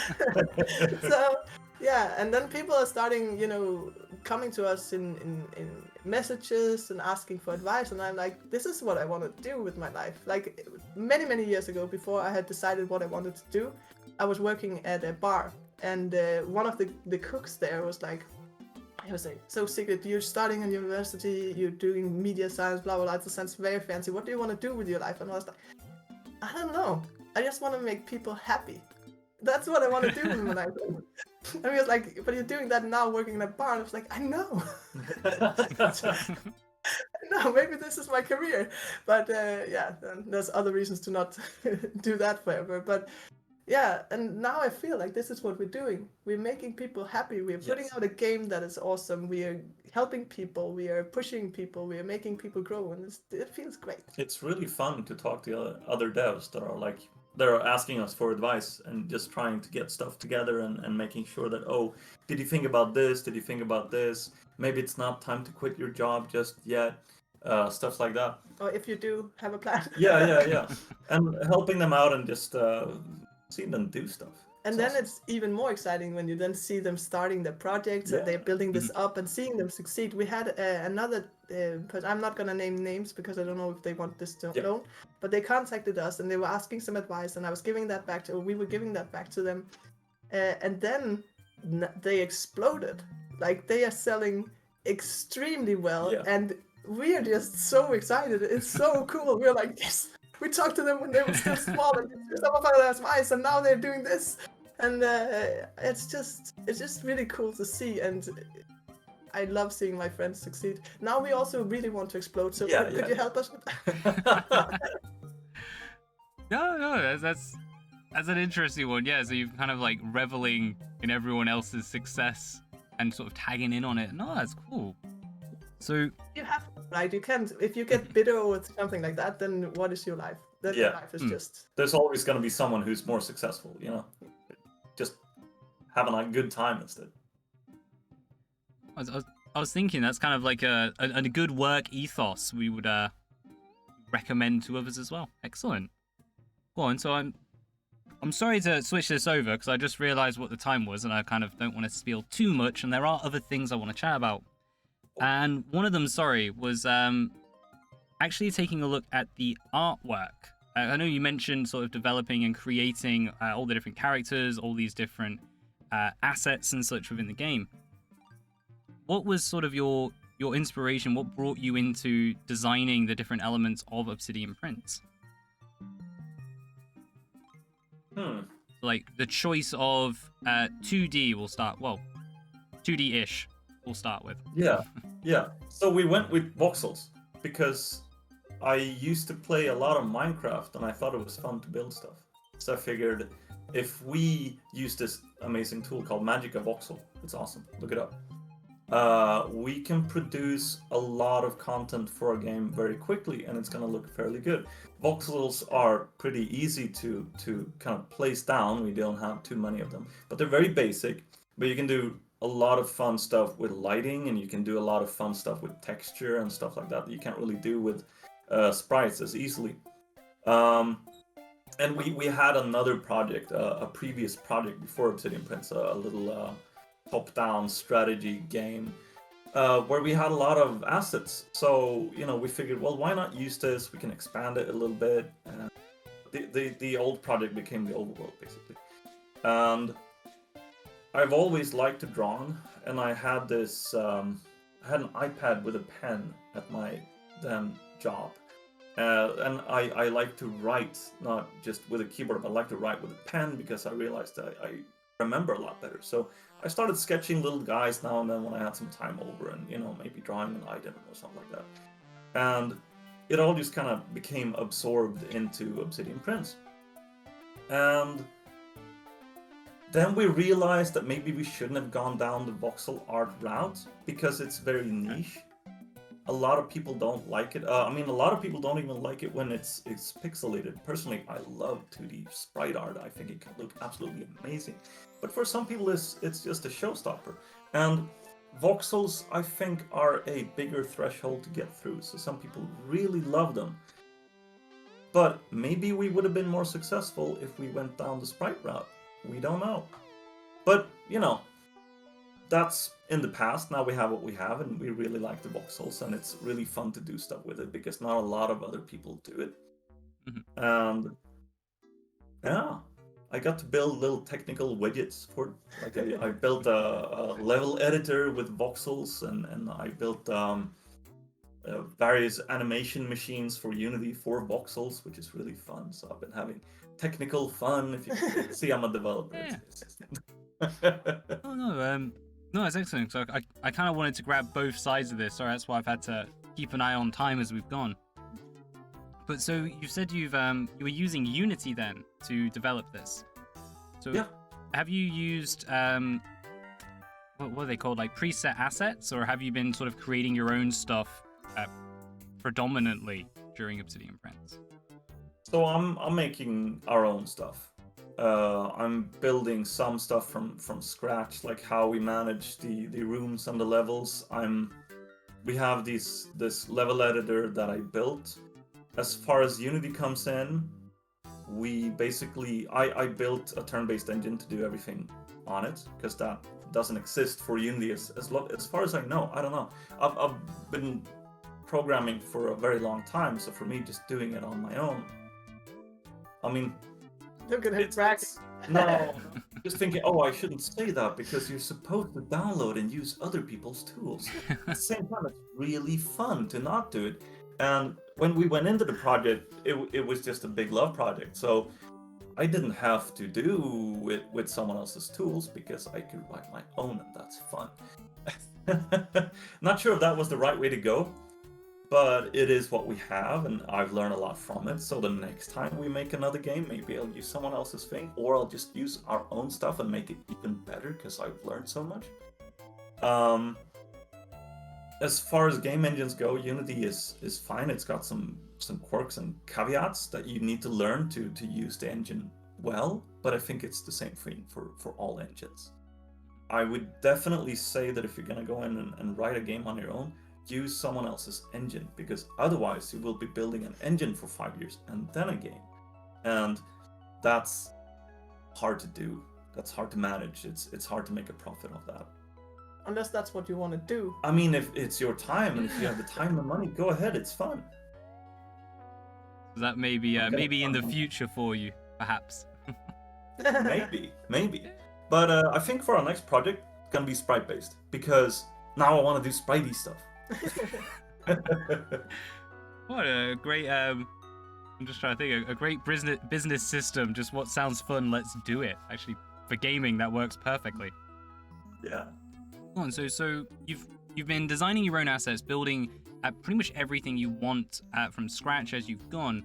So yeah, and then people are starting coming to us in messages and asking for advice, and I'm like, this is what I want to do with my life. Like many years ago, before I had decided what I wanted to do, I was working at a bar, and one of the cooks there was like, he was like, so Sigrid, you're starting in university, you're doing media science, blah blah blah. It sounds very fancy. What do you want to do with your life? And I was like, I don't know. I just want to make people happy. That's what I want to do with my life. And he was like, but you're doing that now, working in a bar. And I was like, I know. No, maybe this is my career. But yeah, there's other reasons to not do that forever. But yeah, and now I feel like this is what we're doing. We're making people happy. We're putting Yes. out a game that is awesome. We are helping people. We are pushing people. We are making people grow, and it feels great. It's really fun to talk to other devs that are like, they're asking us for advice and just trying to get stuff together and making sure that, oh, did you think about this? Did you think about this? Maybe it's not time to quit your job just yet. Stuff like that. Or if you do, have a plan. Yeah. And helping them out and just seeing them do stuff. And It's then awesome. it's even more exciting when you then see them starting their projects and they're building this up and seeing them succeed. We had another person, I'm not going to name names because I don't know if they want this to known, but they contacted us and they were asking some advice, and I was giving that back to, or we were giving that back to them. And then they exploded. Like they are selling extremely well, and we are just so excited. It's so cool. We're like, yes. We talked to them when they were still small and some of our advice, and now they're doing this, and it's just really cool to see, and I love seeing my friends succeed. Now we also really want to explode, so could you help us with that? No, that's an interesting one. Yeah, so you're kind of like reveling in everyone else's success and sort of tagging in on it. No, that's cool. So you have to, right? You can't, if you get bitter or something like that, then what is your life? Then your life is just. There's always going to be someone who's more successful, you know. Just having a good time instead. I was thinking that's kind of like a good work ethos we would recommend to others as well. Excellent. Go on. So I'm sorry to switch this over because I just realised what the time was, and I kind of don't want to spiel too much, and there are other things I want to chat about. And one of them, was actually taking a look at the artwork. I know you mentioned sort of developing and creating all the different characters, all these different assets and such within the game. What was sort of your inspiration? What brought you into designing the different elements of Obsidian Prince? Like the choice of 2D will start, 2D-ish we'll start with. Yeah. So we went with voxels because I used to play a lot of Minecraft and I thought it was fun to build stuff. So I figured if we use this amazing tool called Magica Voxel, it's awesome, look it up. We can produce a lot of content for a game very quickly and it's going to look fairly good. Voxels are pretty easy to kind of place down. We don't have too many of them, but they're very basic, but you can do a lot of fun stuff with lighting, and you can do a lot of fun stuff with texture and stuff like that you can't really do with sprites as easily. And we had another project, a previous project before Obsidian Prince, a little top-down strategy game where we had a lot of assets. So, you know, we figured, well, why not use this? We can expand it a little bit. The old project became the overworld, basically. And I've always liked to draw, and I had this, I had an iPad with a pen at my then job. And I like to write, not just with a keyboard, but I like to write with a pen because I realized that I remember a lot better. So I started sketching little guys now and then when I had some time over, and, you know, maybe drawing an item or something like that. And it all just kind of became absorbed into Obsidian Prince. And then we realized that maybe we shouldn't have gone down the voxel art route because it's very niche. A lot of people don't like it. I mean, a lot of people don't even like it when it's pixelated. Personally, I love 2D sprite art. I think it can look absolutely amazing. But for some people, it's just a showstopper. And voxels, I think, are a bigger threshold to get through. So some people really love them. But maybe we would have been more successful if we went down the sprite route. We don't know. But, you know, that's in the past. Now we have what we have, and we really like the voxels, and it's really fun to do stuff with it because not a lot of other people do it. And yeah, I got to build little technical widgets for like I built a level editor with voxels, and I built various animation machines for Unity for voxels, which is really fun. So I've been having technical fun. If you can see, I'm a developer. Oh no, no, that's excellent. So I kind of wanted to grab both sides of this. Sorry, that's why I've had to keep an eye on time as we've gone. But so you said you were using Unity then to develop this. So yeah. Have you used what are they called, like preset assets, or have you been sort of creating your own stuff predominantly during Obsidian Prince? So I'm making our own stuff. I'm building some stuff from scratch, like how we manage the rooms and the levels. We have this level editor that I built. As far as Unity comes in, we basically I built a turn-based engine to do everything on it, because that doesn't exist for Unity as far as I know. I don't know. I've been programming for a very long time, so for me just doing it on my own, I mean, look at him bragging. No, just thinking, oh, I shouldn't say that because you're supposed to download and use other people's tools. At the same time, it's really fun to not do it. And when we went into the project, it was just a big love project. So I didn't have to do it with someone else's tools because I could write my own, and that's fun. Not sure if that was the right way to go, but it is what we have, and I've learned a lot from it. So the next time we make another game, maybe I'll use someone else's thing, or I'll just use our own stuff and make it even better because I've learned so much. As far as game engines go, Unity is fine. It's got some quirks and caveats that you need to learn to use the engine well, but I think it's the same thing for all engines. I would definitely say that if you're gonna go in and write a game on your own, use someone else's engine, because otherwise you will be building an engine for 5 years and then a game, and that's hard to do. That's hard to manage. It's hard to make a profit of that. Unless that's what you want to do. I mean, if it's your time and if you have the time and money, go ahead. It's fun. That may be maybe in the future for you, perhaps. maybe. But I think for our next project, it's gonna be sprite based, because now I want to do spritey stuff. What a great I'm just trying to think, a great business system. Just what sounds fun, let's do it. Actually, for gaming, that works perfectly. Yeah. So you've been designing your own assets, building pretty much everything you want from scratch as you've gone.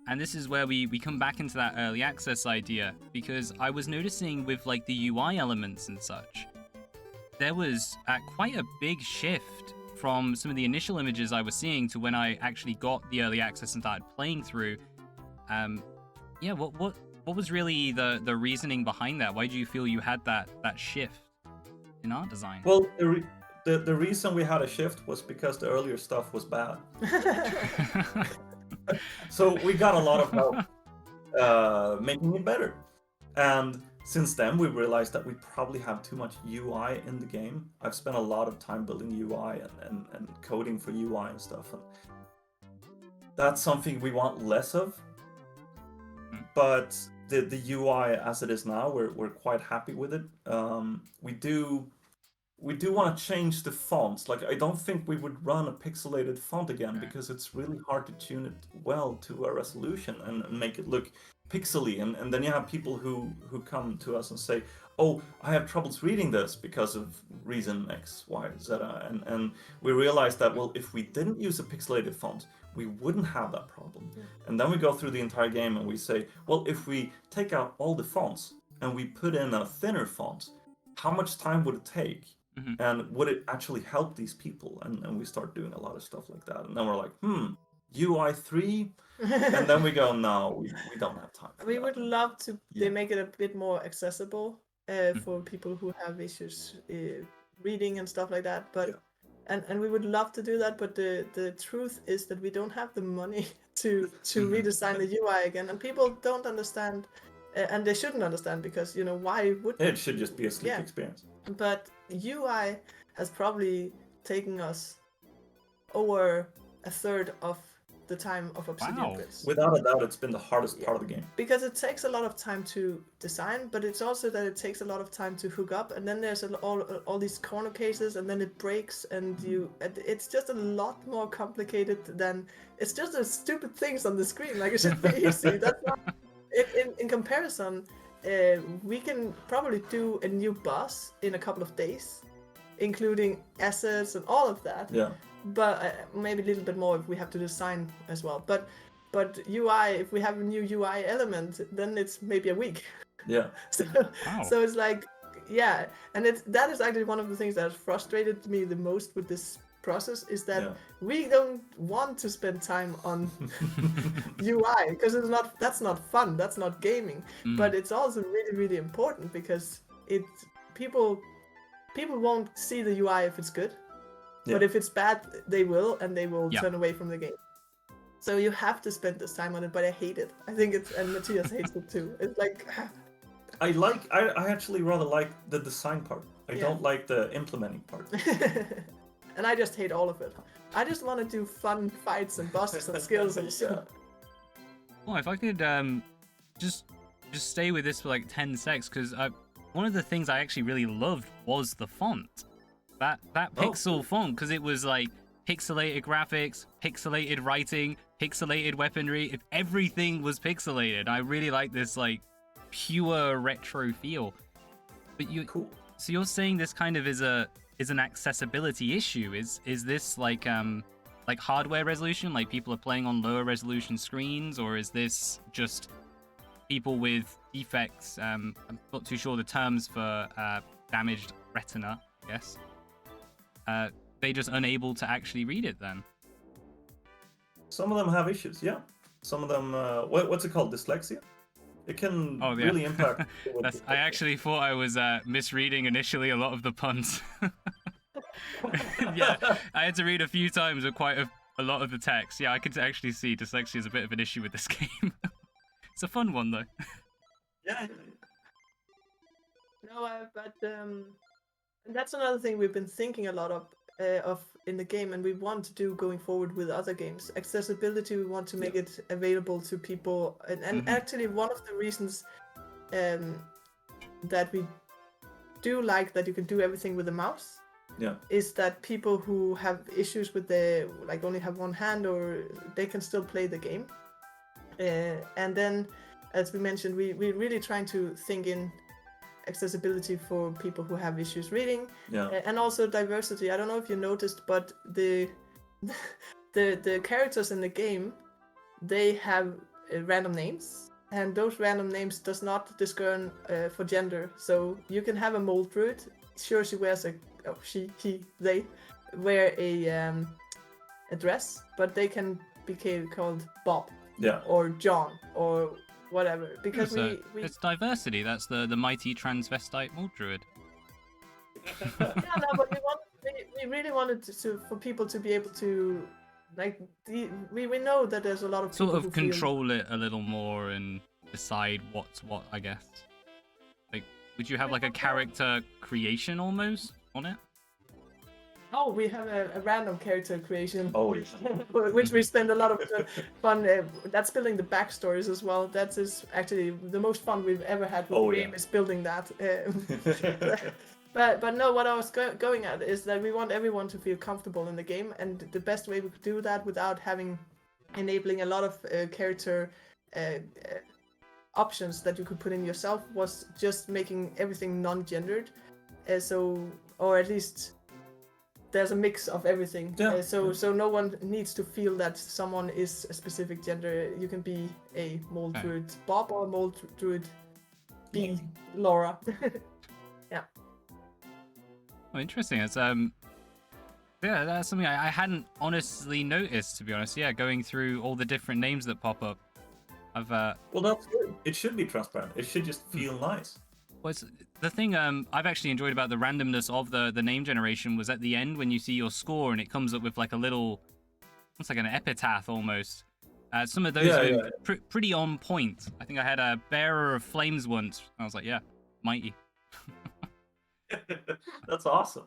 And this is where we come back into that early access idea, because I was noticing with like the UI elements and such, there was quite a big shift from some of the initial images I was seeing to when I actually got the early access and started playing through. What was really the reasoning behind that? Why do you feel you had that shift in art design? Well, the reason we had a shift was because the earlier stuff was bad. So we got a lot of help making it better. And since then, we realized that we probably have too much UI in the game. I've spent a lot of time building UI and coding for UI and stuff. And that's something we want less of. But the UI as it is now, we're quite happy with it. We do want to change the fonts. Like, I don't think we would run a pixelated font again, because it's really hard to tune it well to a resolution and make it look pixely. And then you have people who come to us and say, oh, I have troubles reading this because of reason X, Y, Z. And we realized that, well, if we didn't use a pixelated font, we wouldn't have that problem. Yeah. And then we go through the entire game and we say, well, if we take out all the fonts and we put in a thinner font, how much time would it take? Mm-hmm. And would it actually help these people? And we start doing a lot of stuff like that. And then we're like, UI 3? And then we go, no, we don't have time for we that. would love to make it a bit more accessible for people who have issues reading and stuff like that. But and we would love to do that, but the truth is that we don't have the money to redesign the UI again, and people don't understand, and they shouldn't understand, because why would it should just be a sleek experience. But UI has probably taken us over a third of the time of Obsidian Wow. Prince. Without a doubt, it's been the hardest Yeah. part of the game. Because it takes a lot of time to design, but it's also that it takes a lot of time to hook up, and then there's all these corner cases, and then it breaks, and it's just a lot more complicated than it's just the stupid things on the screen. Like, it should be easy. That's not in comparison. We can probably do a new boss in a couple of days, including assets and all of that. Yeah. But maybe a little bit more if we have to design as well. But UI, if we have a new UI element, then it's maybe a week. Yeah. So it's like, yeah, and that is actually one of the things that has frustrated me the most with this process, is that we don't want to spend time on UI, because that's not fun, that's not gaming. But it's also really, really important, because people won't see the UI if it's good. But if it's bad, they will, and they will turn away from the game. So you have to spend this time on it, but I hate it. I think and Matthias hates it too. It's like... I actually rather like the design part. I don't like the implementing part. And I just hate all of it. I just want to do fun fights and bosses and skills and shit. Well, if I could just stay with this for like 10 seconds, because one of the things I actually really loved was the font. That pixel font, because it was like pixelated graphics, pixelated writing, pixelated weaponry. If everything was pixelated, I really like this like pure retro feel. But so you're saying this kind of is an accessibility issue? Is this like hardware resolution, like people are playing on lower resolution screens, or is this just people with defects? I'm not too sure the terms for damaged retina, I guess. They just unable to actually read it then? Some of them have issues, yeah. Some of them, what's it called? Dyslexia? It can really impact. I actually thought I was misreading initially a lot of the puns. Yeah, I had to read a few times with quite a lot of the text. Yeah, I could actually see dyslexia is a bit of an issue with this game. It's a fun one, though. Yeah. No, but that's another thing we've been thinking a lot of in the game, and we want to do going forward with other games. Accessibility, we want to make it available to people, and actually one of the reasons that we do like that you can do everything with a mouse is that people who have issues with only have one hand, or they can still play the game. And then, as we mentioned, we're really trying to think in accessibility for people who have issues reading, and also diversity. I don't know if you noticed, but the characters in the game, they have random names, and those random names does not discern for gender. So you can have a mole druid. Sure, she wears they wear a dress, but they can be called Bob, or John, or whatever, because it's diversity. That's the mighty transvestite mole druid. But we really wanted for people to be able to, like, we know that there's a lot of people sort of who control it a little more and decide what's what, I guess. Like, would you have like a character creation almost on it? Oh, we have a random character creation. Oh, yes. Which we spend a lot of fun. That's building the backstories as well. That is actually the most fun we've ever had with the game, is building that. But no, what I was going at is that we want everyone to feel comfortable in the game, and the best way we could do that without enabling a lot of character options that you could put in yourself was just making everything non-gendered. Or at least there's a mix of everything. So no one needs to feel that someone is a specific gender. You can be a mole druid Bob or a mole druid B Laura. Yeah. Oh, interesting. It's that's something I hadn't honestly noticed, to be honest. Yeah, going through all the different names that pop up. Well, that's good. It should be transparent. It should just feel nice. Well, the thing I've actually enjoyed about the randomness of the name generation was at the end when you see your score and it comes up with like a little, almost like an epitaph almost. Some of those are pretty on point. I think I had a Bearer of Flames once. I was like, yeah, mighty. That's awesome.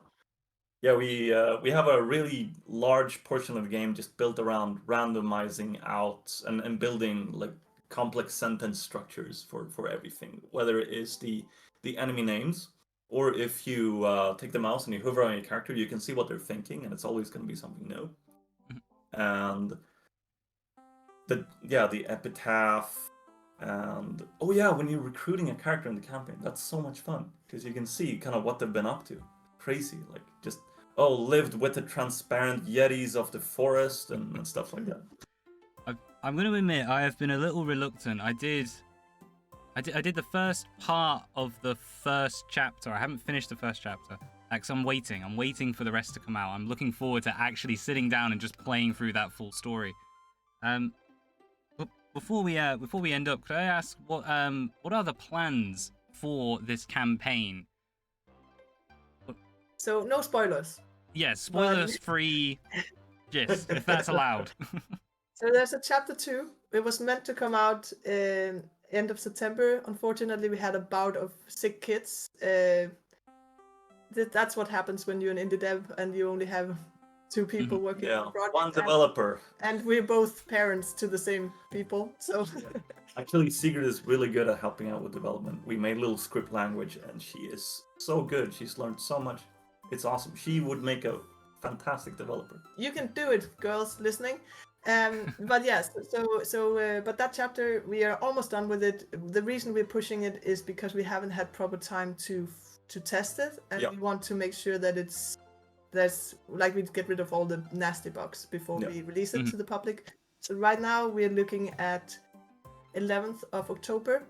Yeah, we have a really large portion of the game just built around randomizing out and building like complex sentence structures for everything, whether it is the enemy names or if you take the mouse and you hover on your character, you can see what they're thinking, and it's always going to be something new. And the epitaph, and oh yeah, when you're recruiting a character in the campaign, that's so much fun because you can see kind of what they've been up to. Crazy, like just lived with the transparent yetis of the forest and stuff like that. I'm going to admit I have been a little reluctant. I did the first part of the first chapter. I haven't finished the first chapter. Like, so I'm waiting for the rest to come out. I'm looking forward to actually sitting down and just playing through that full story. But before we end up, could I ask what are the plans for this campaign? So no spoilers. Yes, spoilers free gist, if that's allowed. So there's a chapter 2. It was meant to come out end of September. Unfortunately, we had a bout of sick kids. That's what happens when you're an indie dev and you only have 2 people working on the project. One developer. And we're both parents to the same people, so... Actually, Sigrid is really good at helping out with development. We made a little script language, and she is so good. She's learned so much. It's awesome. She would make a fantastic developer. You can do it, girls listening. But yes, but that chapter, we are almost done with it. The reason we're pushing it is because we haven't had proper time to test it, and we want to make sure that we get rid of all the nasty bugs before we release it to the public. So right now we're looking at 11th of October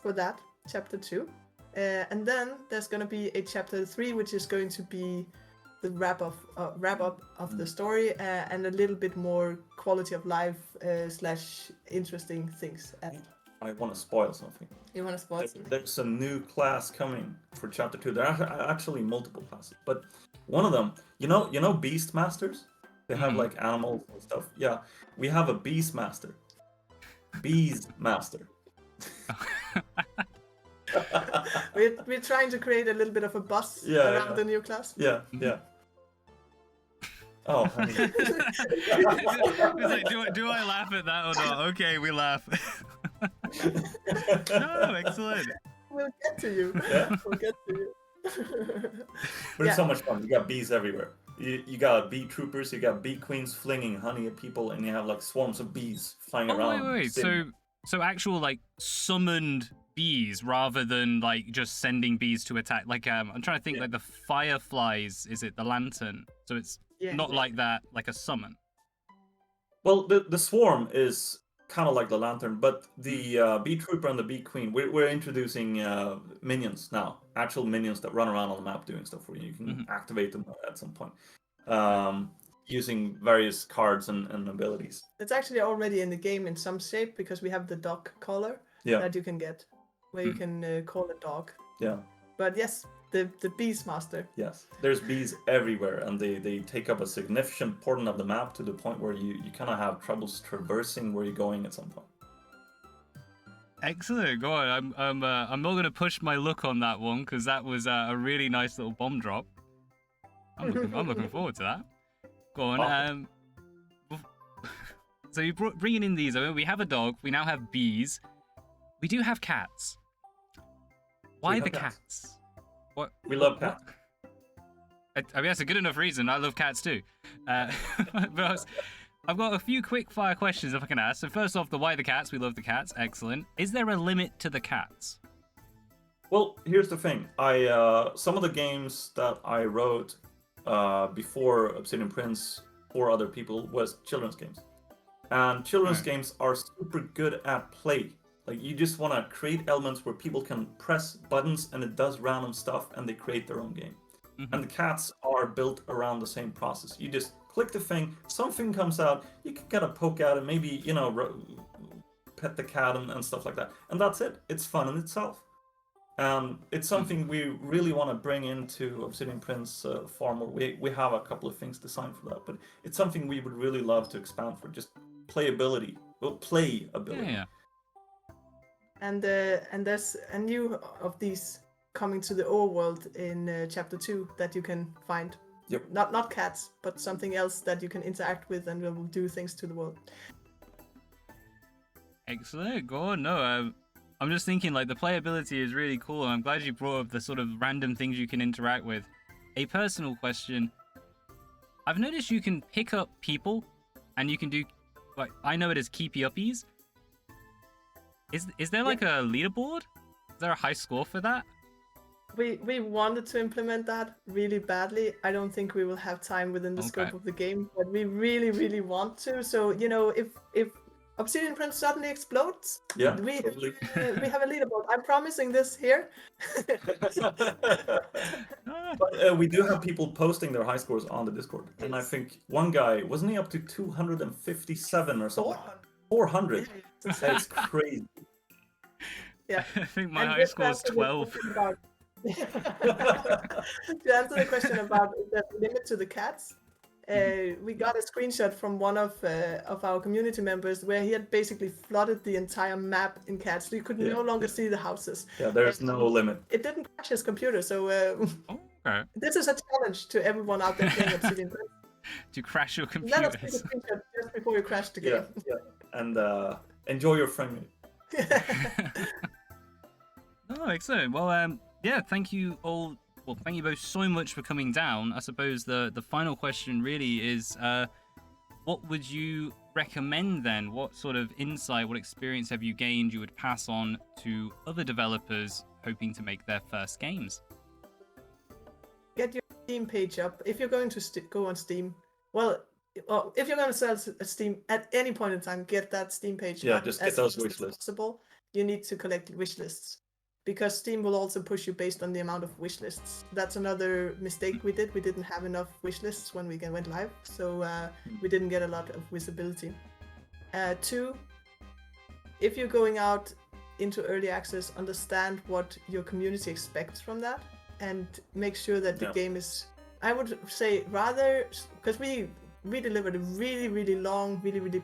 for that chapter 2, and then there's going to be a chapter 3, which is going to be the wrap up of the story and a little bit more quality of life / interesting things. I want to spoil something. You want to spoil something? There's a new class coming for chapter 2. There are actually multiple classes, but one of them, you know beast masters? They have like animals and stuff. Yeah, we have a beast master. Bees master. We're trying to create a little bit of a buzz around the new class. Yeah. Oh, honey. Like, do I laugh at that or not? Okay, we laugh. No, excellent. We'll get to you. Yeah? We'll get to you. But it's so much fun. You got bees everywhere. You got bee troopers, you got bee queens flinging honey at people, and you have like swarms of bees flying around. Wait. So actual like summoned bees rather than like just sending bees to attack. Like I'm trying to think like the fireflies. Is it the lantern? So it's not like that, like a summon. Well, the swarm is kind of like the lantern, but the bee trooper and the bee queen, we're introducing minions now, actual minions that run around on the map doing stuff for you. You can activate them at some point using various cards and abilities. It's actually already in the game in some shape because we have the dog collar that you can get, where you can call a dog. Yeah. But yes, the bees master. Yes, there's bees everywhere, and they take up a significant portion of the map to the point where you kind of have troubles traversing where you're going at some point. Excellent. Go on. I'm not gonna push my luck on that one because that was a really nice little bomb drop. I'm looking forward to that. Go on. Awesome. So you bringing in these. I mean, we have a dog. We now have bees. We do have cats. Why the cats? What? We love cats. I mean, that's a good enough reason. I love cats too. But I've got a few quick fire questions if I can ask. So first off, the why the cats? We love the cats. Excellent. Is there a limit to the cats? Well, here's the thing. Some of the games that I wrote before Obsidian Prince for other people was children's games. And children's games are super good at play. Like, you just want to create elements where people can press buttons and it does random stuff and they create their own game. And the cats are built around the same process. You just click the thing, something comes out, you can kind of poke at it, maybe, pet the cat and stuff like that. And that's it. It's fun in itself. It's something we really want to bring into Obsidian Prince far more. We have a couple of things designed for that, but it's something we would really love to expand for, just playability. Well, playability. Yeah. And there's a new of these coming to the overworld in chapter 2 that you can find. Yep. Not cats, but something else that you can interact with and will do things to the world. Excellent. Go on. No, I'm just thinking like the playability is really cool, and I'm glad you brought up the sort of random things you can interact with. A personal question. I've noticed you can pick up people, and you can do, like, I know it as keepy uppies. Is there like a leaderboard? Is there a high score for that? We wanted to implement that really badly. I don't think we will have time within the scope of the game, but we really, really want to. So, you know, if Obsidian Prince suddenly explodes, Yeah, we totally. we have a leaderboard. I'm promising this here. But we do have people posting their high scores on the Discord. And I think one guy, wasn't he up to 257 or something? 400. That's crazy. Yeah. I think my And high just score is answer the 12. question about- to answer the question about the limit to the cats, we got a screenshot from one of our community members where he had basically flooded the entire map in cats, so you could no longer see the houses. Yeah, there's no limit. It didn't crash his computer, so Okay. this is a challenge to everyone out there playing Obsidian Prince. To crash your Let us take a computers. screenshot just before you crash the Yeah, game. yeah. And enjoy your frame rate. Oh, excellent. Well, yeah, thank you all. Well, thank you both so much for coming down. I suppose the final question really is, what would you recommend then? What sort of insight, what experience have you gained you would pass on to other developers hoping to make their first games? Get your Steam page up. If you're going to go on Steam, well, if you're going to sell a Steam at any point in time, get that Steam page Yeah, up just as get those fast wish as lists. possible. You need to collect wish lists, because Steam will also push you based on the amount of wish lists. That's another mistake we did. We didn't have enough wish lists when we went live, so we didn't get a lot of visibility. 2, if you're going out into early access, understand what your community expects from that, and make sure that the game is, I would say, rather, because we delivered a really, really long, really, really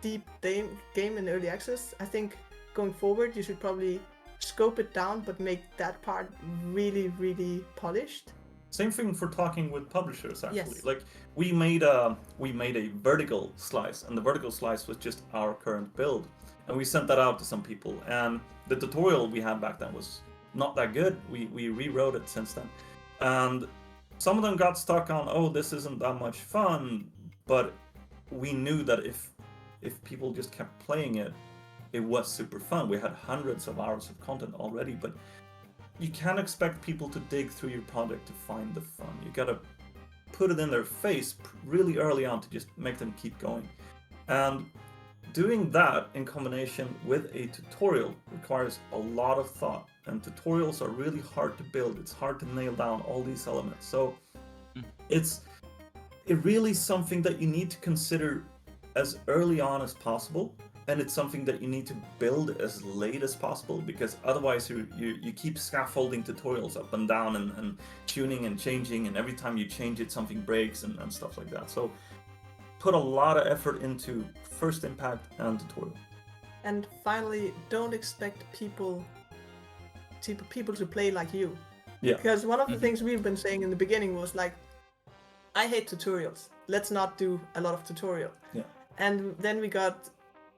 deep game in early access. I think going forward, you should probably scope it down, but make that part really, really polished. Same thing for talking with publishers, actually. Yes. Like we made a vertical slice, and the vertical slice was just our current build, and we sent that out to some people. And the tutorial we had back then was not that good. We rewrote it since then, and some of them got stuck on, oh, this isn't that much fun. But we knew that if people just kept playing it, it was super fun. We had hundreds of hours of content already, but you can't expect people to dig through your project to find the fun. You gotta put it in their face really early on to just make them keep going. And doing that in combination with a tutorial requires a lot of thought, and tutorials are really hard to build. It's hard to nail down all these elements. So it's really something that you need to consider as early on as possible. And it's something that you need to build as late as possible, because otherwise you keep scaffolding tutorials up and down and tuning and changing, and every time you change it, something breaks and stuff like that. So put a lot of effort into first impact and tutorial. And finally, don't expect people to play like you. Yeah. Because one of the things we've been saying in the beginning was like, I hate tutorials. Let's not do a lot of tutorial. Yeah. And then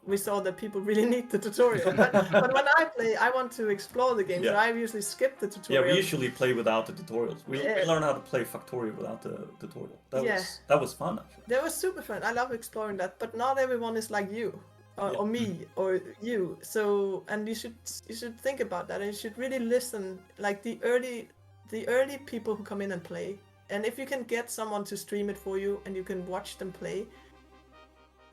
we saw that people really need the tutorial. But when I play, I want to explore the game, so I usually skip the tutorial. Yeah, we usually play without the tutorials. We learn how to play Factorio without the tutorial. That was fun, actually. That was super fun. I love exploring that, but not everyone is like you, or me, or you. So, and you should think about that, and you should really listen, like the early people who come in and play. And if you can get someone to stream it for you, and you can watch them play,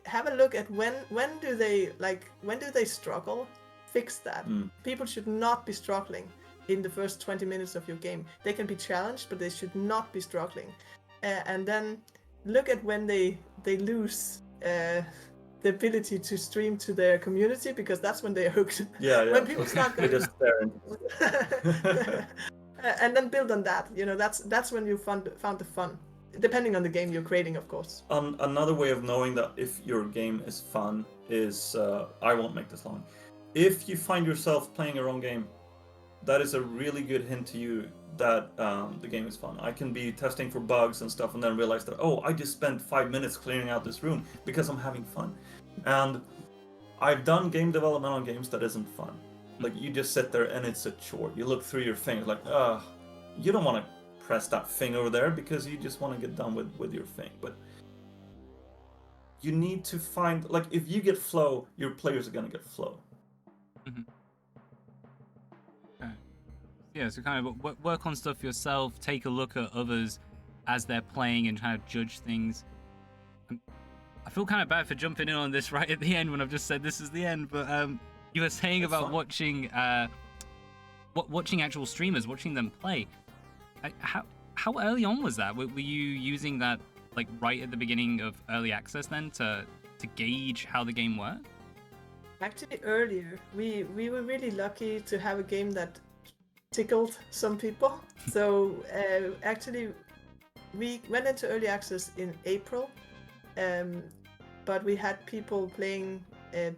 have a look at when do they struggle. Fix that. People should not be struggling in the first 20 minutes of your game. They can be challenged, but they should not be struggling. And then look at when they lose the ability to stream to their community, because that's when they're hooked. Yeah. When people start going, just staring. And then build on that. You know, that's when you found the fun. Depending on the game you're creating, of course. Another way of knowing that if your game is fun is, I won't make this long. If you find yourself playing your own game that is a really good hint to you that the game is fun. I can be testing for bugs and stuff and then realize that, oh, I just spent 5 minutes clearing out this room because I'm having fun. And I've done game development on games that isn't fun. Like, you just sit there and it's a chore. You look through your things like, you don't want to press that thing over there because you just want to get done with your thing. But you need to find, like, if you get flow, your players are going to get flow. Mm-hmm. Okay. Yeah, so kind of work on stuff yourself, take a look at others as they're playing and kind of judge things. I feel kind of bad for jumping in on this right at the end when I've just said this is the end, but you were saying That's about fine. watching actual streamers, watching them play. How early on was that? Were you using that like right at the beginning of early access then to gauge how the game worked? Actually, earlier we were really lucky to have a game that tickled some people. So actually, we went into early access in April, but we had people playing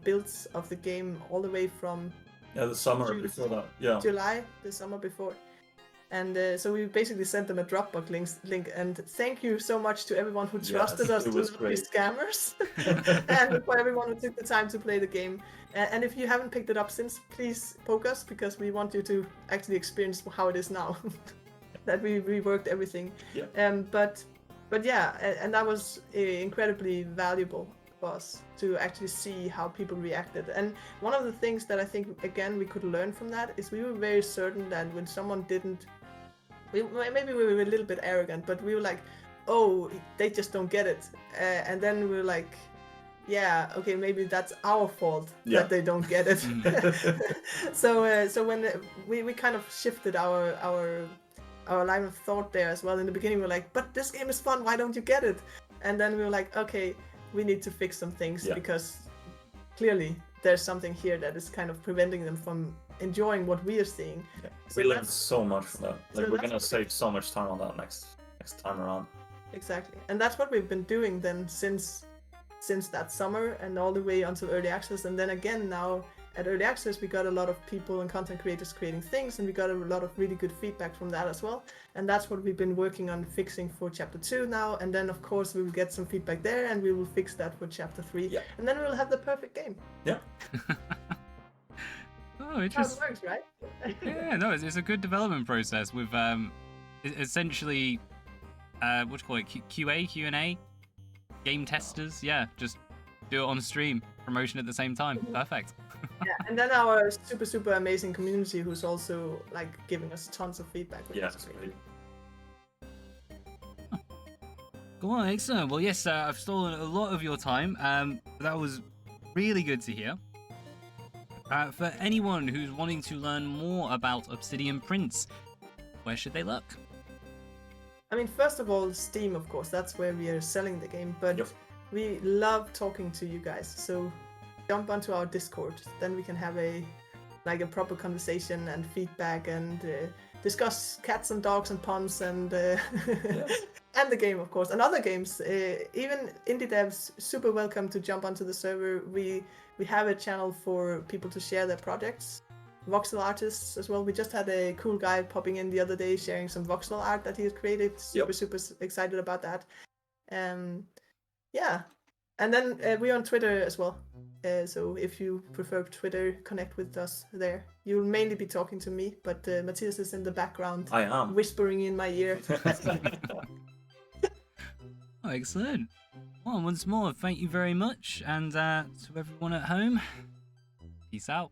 builds of the game all the way from The summer before that. Yeah. July, the summer before. And so we basically sent them a Dropbox link. And thank you so much to everyone who trusted us to not be scammers, and for everyone who took the time to play the game. And if you haven't picked it up since, please poke us, because we want you to actually experience how it is now. That we reworked everything. Yeah. But yeah, and that was incredibly valuable for us to actually see how people reacted. And one of the things that I think, again, we could learn from that is we were very certain that when someone didn't, maybe we were a little bit arrogant, but we were like, oh, they just don't get it. And then we were like, yeah, okay, maybe that's our fault that they don't get it. So when we kind of shifted our line of thought there as well. In the beginning, we were like, but this game is fun, why don't you get it? And then we were like, okay, we need to fix some things, because clearly there's something here that is kind of preventing them from enjoying what we are seeing. Yeah. So we learned so much from that. Like, we're gonna save so much time on that next time around. Exactly, and that's what we've been doing then since that summer and all the way until early access. And then again now at early access, we got a lot of people and content creators creating things, and we got a lot of really good feedback from that as well. And that's what we've been working on fixing for chapter 2 now. And then of course we will get some feedback there, and we will fix that for chapter 3. Yeah. And then we'll have the perfect game. Yeah. Oh, How it works, right? Yeah, no, it's a good development process with essentially what do you call it, QA, Q&A, game testers. Yeah, just do it on stream, promotion at the same time. Perfect. Yeah, and then our super amazing community who's also like giving us tons of feedback. Yeah, that's great. Go on, excellent. Well, yes, I've stolen a lot of your time. That was really good to hear. For anyone who's wanting to learn more about Obsidian Prince, where should they look? I mean, first of all, Steam, of course, that's where we are selling the game, but we love talking to you guys, so jump onto our Discord, then we can have a proper conversation and feedback and discuss cats and dogs and puns and and the game, of course, and other games. Even indie devs, super welcome to jump onto the server. We have a channel for people to share their projects. Voxel artists as well. We just had a cool guy popping in the other day sharing some voxel art that he has created. Super excited about that. Yeah, and then we're on Twitter as well. So if you prefer Twitter, connect with us there. You'll mainly be talking to me, but Matthias is in the background. I am whispering in my ear. Oh, excellent. Well, once more, thank you very much, and to everyone at home, peace out.